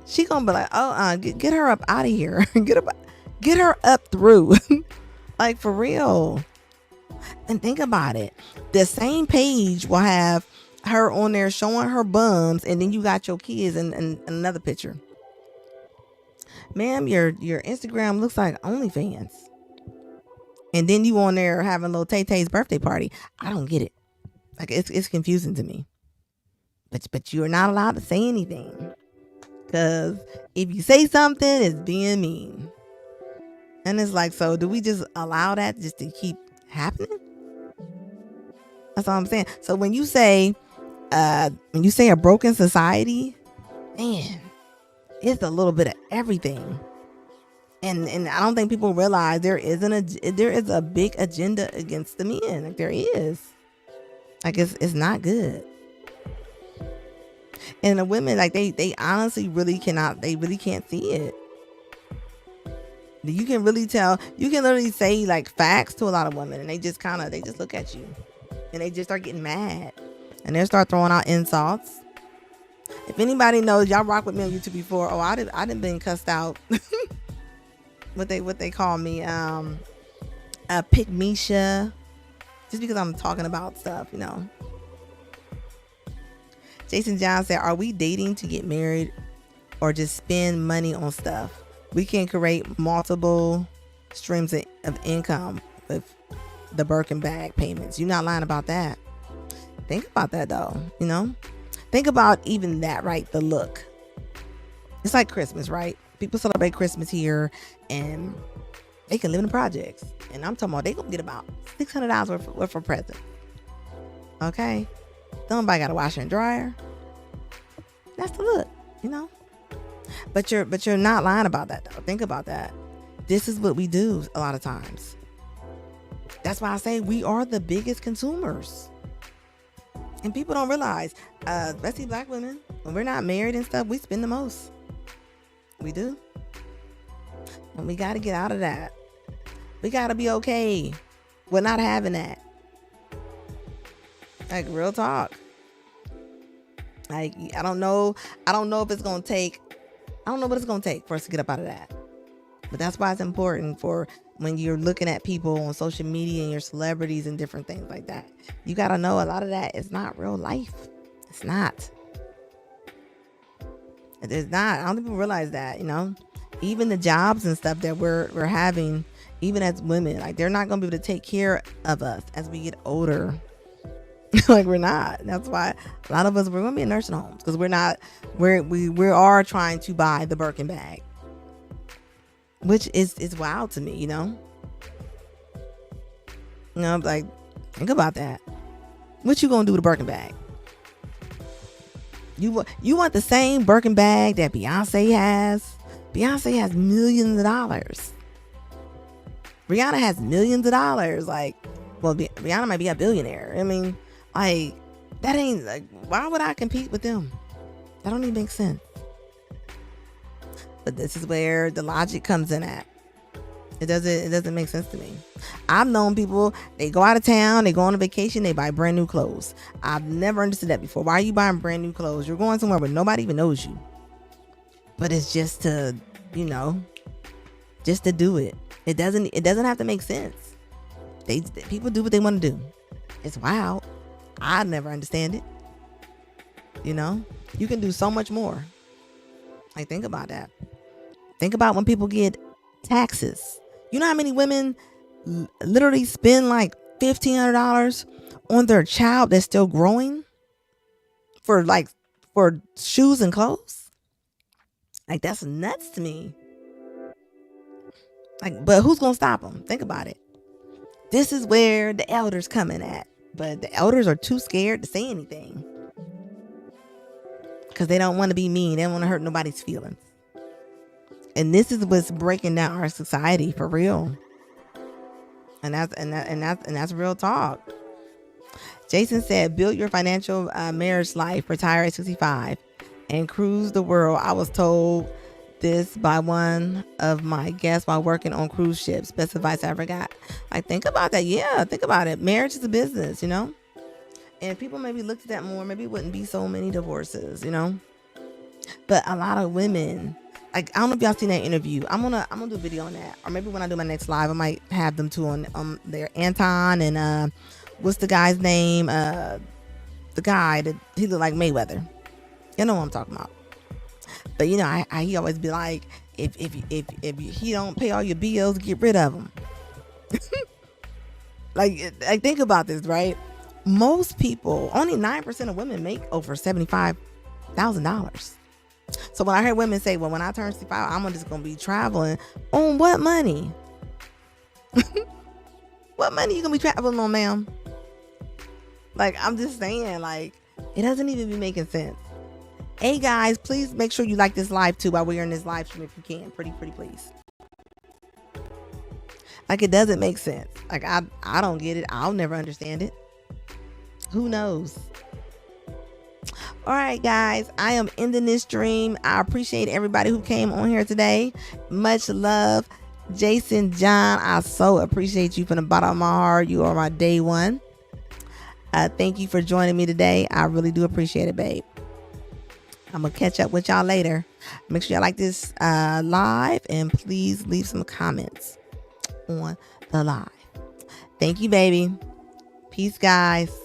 she gonna be like, oh, get her up out of here. Get her up through. Like for real. And think about it. The same page will have her on there showing her bums, and then you got your kids and another picture. Ma'am, your Instagram looks like OnlyFans. And then you on there having little Tay Tay's birthday party. I don't get it. Like it's confusing to me. But you're not allowed to say anything. Because if you say something, it's being mean. And it's like, so do we just allow that just to keep happening? That's all I'm saying. So when you say a broken society, man, it's a little bit of everything. And I don't think people realize there is a big agenda against the men. Like there is. Like it's not good. And the women, like they honestly really can't see it. You can really tell. You can literally say like facts to a lot of women, and they just look at you, and they just start getting mad, and they start throwing out insults. If anybody knows, y'all rock with me on YouTube before. Oh, I done been cussed out. what they call me, Pygmisha, just because I'm talking about stuff, you know. Jason John said, "Are we dating to get married, or just spend money on stuff? We can create multiple streams of income with the Birkin bag payments." You're not lying about that. Think about that though, you know? Think about even that, right? The look. It's like Christmas, right? People celebrate Christmas here and they can live in the projects. And I'm talking about they gonna get about $600 worth of presents. Okay? Somebody got a washer and dryer. That's the look, you know? But you're not lying about that though. Think about that. This is what we do a lot of times. That's why I say we are the biggest consumers. And people don't realize, especially black women, when we're not married and stuff, we spend the most. We do. And we got to get out of that. We got to be okay with not having that. Like real talk. Like, I don't know if it's going to take, I don't know what it's going to take for us to get up out of that. But that's why it's important for when you're looking at people on social media and your celebrities and different things like that. You got to know a lot of that is not real life. It's not. It's not. I don't think people realize that, you know. Even the jobs and stuff that we're having, even as women, like they're not going to be able to take care of us as we get older. Like we're not. That's why a lot of us, we're going to be in nursing homes because we are trying to buy the Birkin bag. Which is wild to me, you know? You know, like, think about that. What you gonna do with a Birkin bag? You want the same Birkin bag that Beyonce has? Beyonce has millions of dollars. Rihanna has millions of dollars. Like, well, Rihanna might be a billionaire. I mean, like, that ain't, like, why would I compete with them? That don't even make sense. But this is where the logic comes in at. It doesn't make sense to me. I've known people, they go out of town, they go on a vacation, they buy brand new clothes. I've never understood that before. Why are you buying brand new clothes? You're going somewhere where nobody even knows you. But it's just to, you know, just to do it. It doesn't have to make sense. People do what they want to do. It's wild. I never understand it. You know, you can do so much more. Like, think about that. Think about when people get taxes. You know how many women literally spend like $1,500 on their child that's still growing for shoes and clothes? Like, that's nuts to me. Like, but who's gonna stop them? Think about it. This is where the elders come in at. But the elders are too scared to say anything. Because they don't want to be mean. They don't want to hurt nobody's feelings. And this is what's breaking down our society for real. And that's real talk. Jason said, build your financial marriage life, retire at 65, and cruise the world. I was told this by one of my guests while working on cruise ships. Best advice I ever got. Like, think about that. Yeah, think about it. Marriage is a business, you know? And people maybe looked at that more. Maybe it wouldn't be so many divorces, you know? But a lot of women, like, I don't know if y'all seen that interview. I'm gonna do a video on that, or maybe when I do my next live, I might have them too on there. Anton and what's the guy's name? The guy that he looked like Mayweather. You know what I'm talking about. But you know, he always be like, if he don't pay all your bills, get rid of him. Like think about this, right? Most people, only 9% of women make over $75,000. So when I heard women say, well, when I turn 65, I'm just going to be traveling, on what money? What money you going to be traveling on, ma'am? Like, I'm just saying, like, it doesn't even be making sense. Hey, guys, please make sure you like this live, too, while we're in this live stream, if you can. Pretty please. Like, it doesn't make sense. Like, I don't get it. I'll never understand it. Who knows? All right, guys, I am ending this stream. I appreciate everybody who came on here today. Much love. Jason John, I so appreciate you from the bottom of my heart. You are my day one. Thank you for joining me today. I really do appreciate it, babe. I'm going to catch up with y'all later. Make sure y'all like this live, and please leave some comments on the live. Thank you, baby. Peace, guys.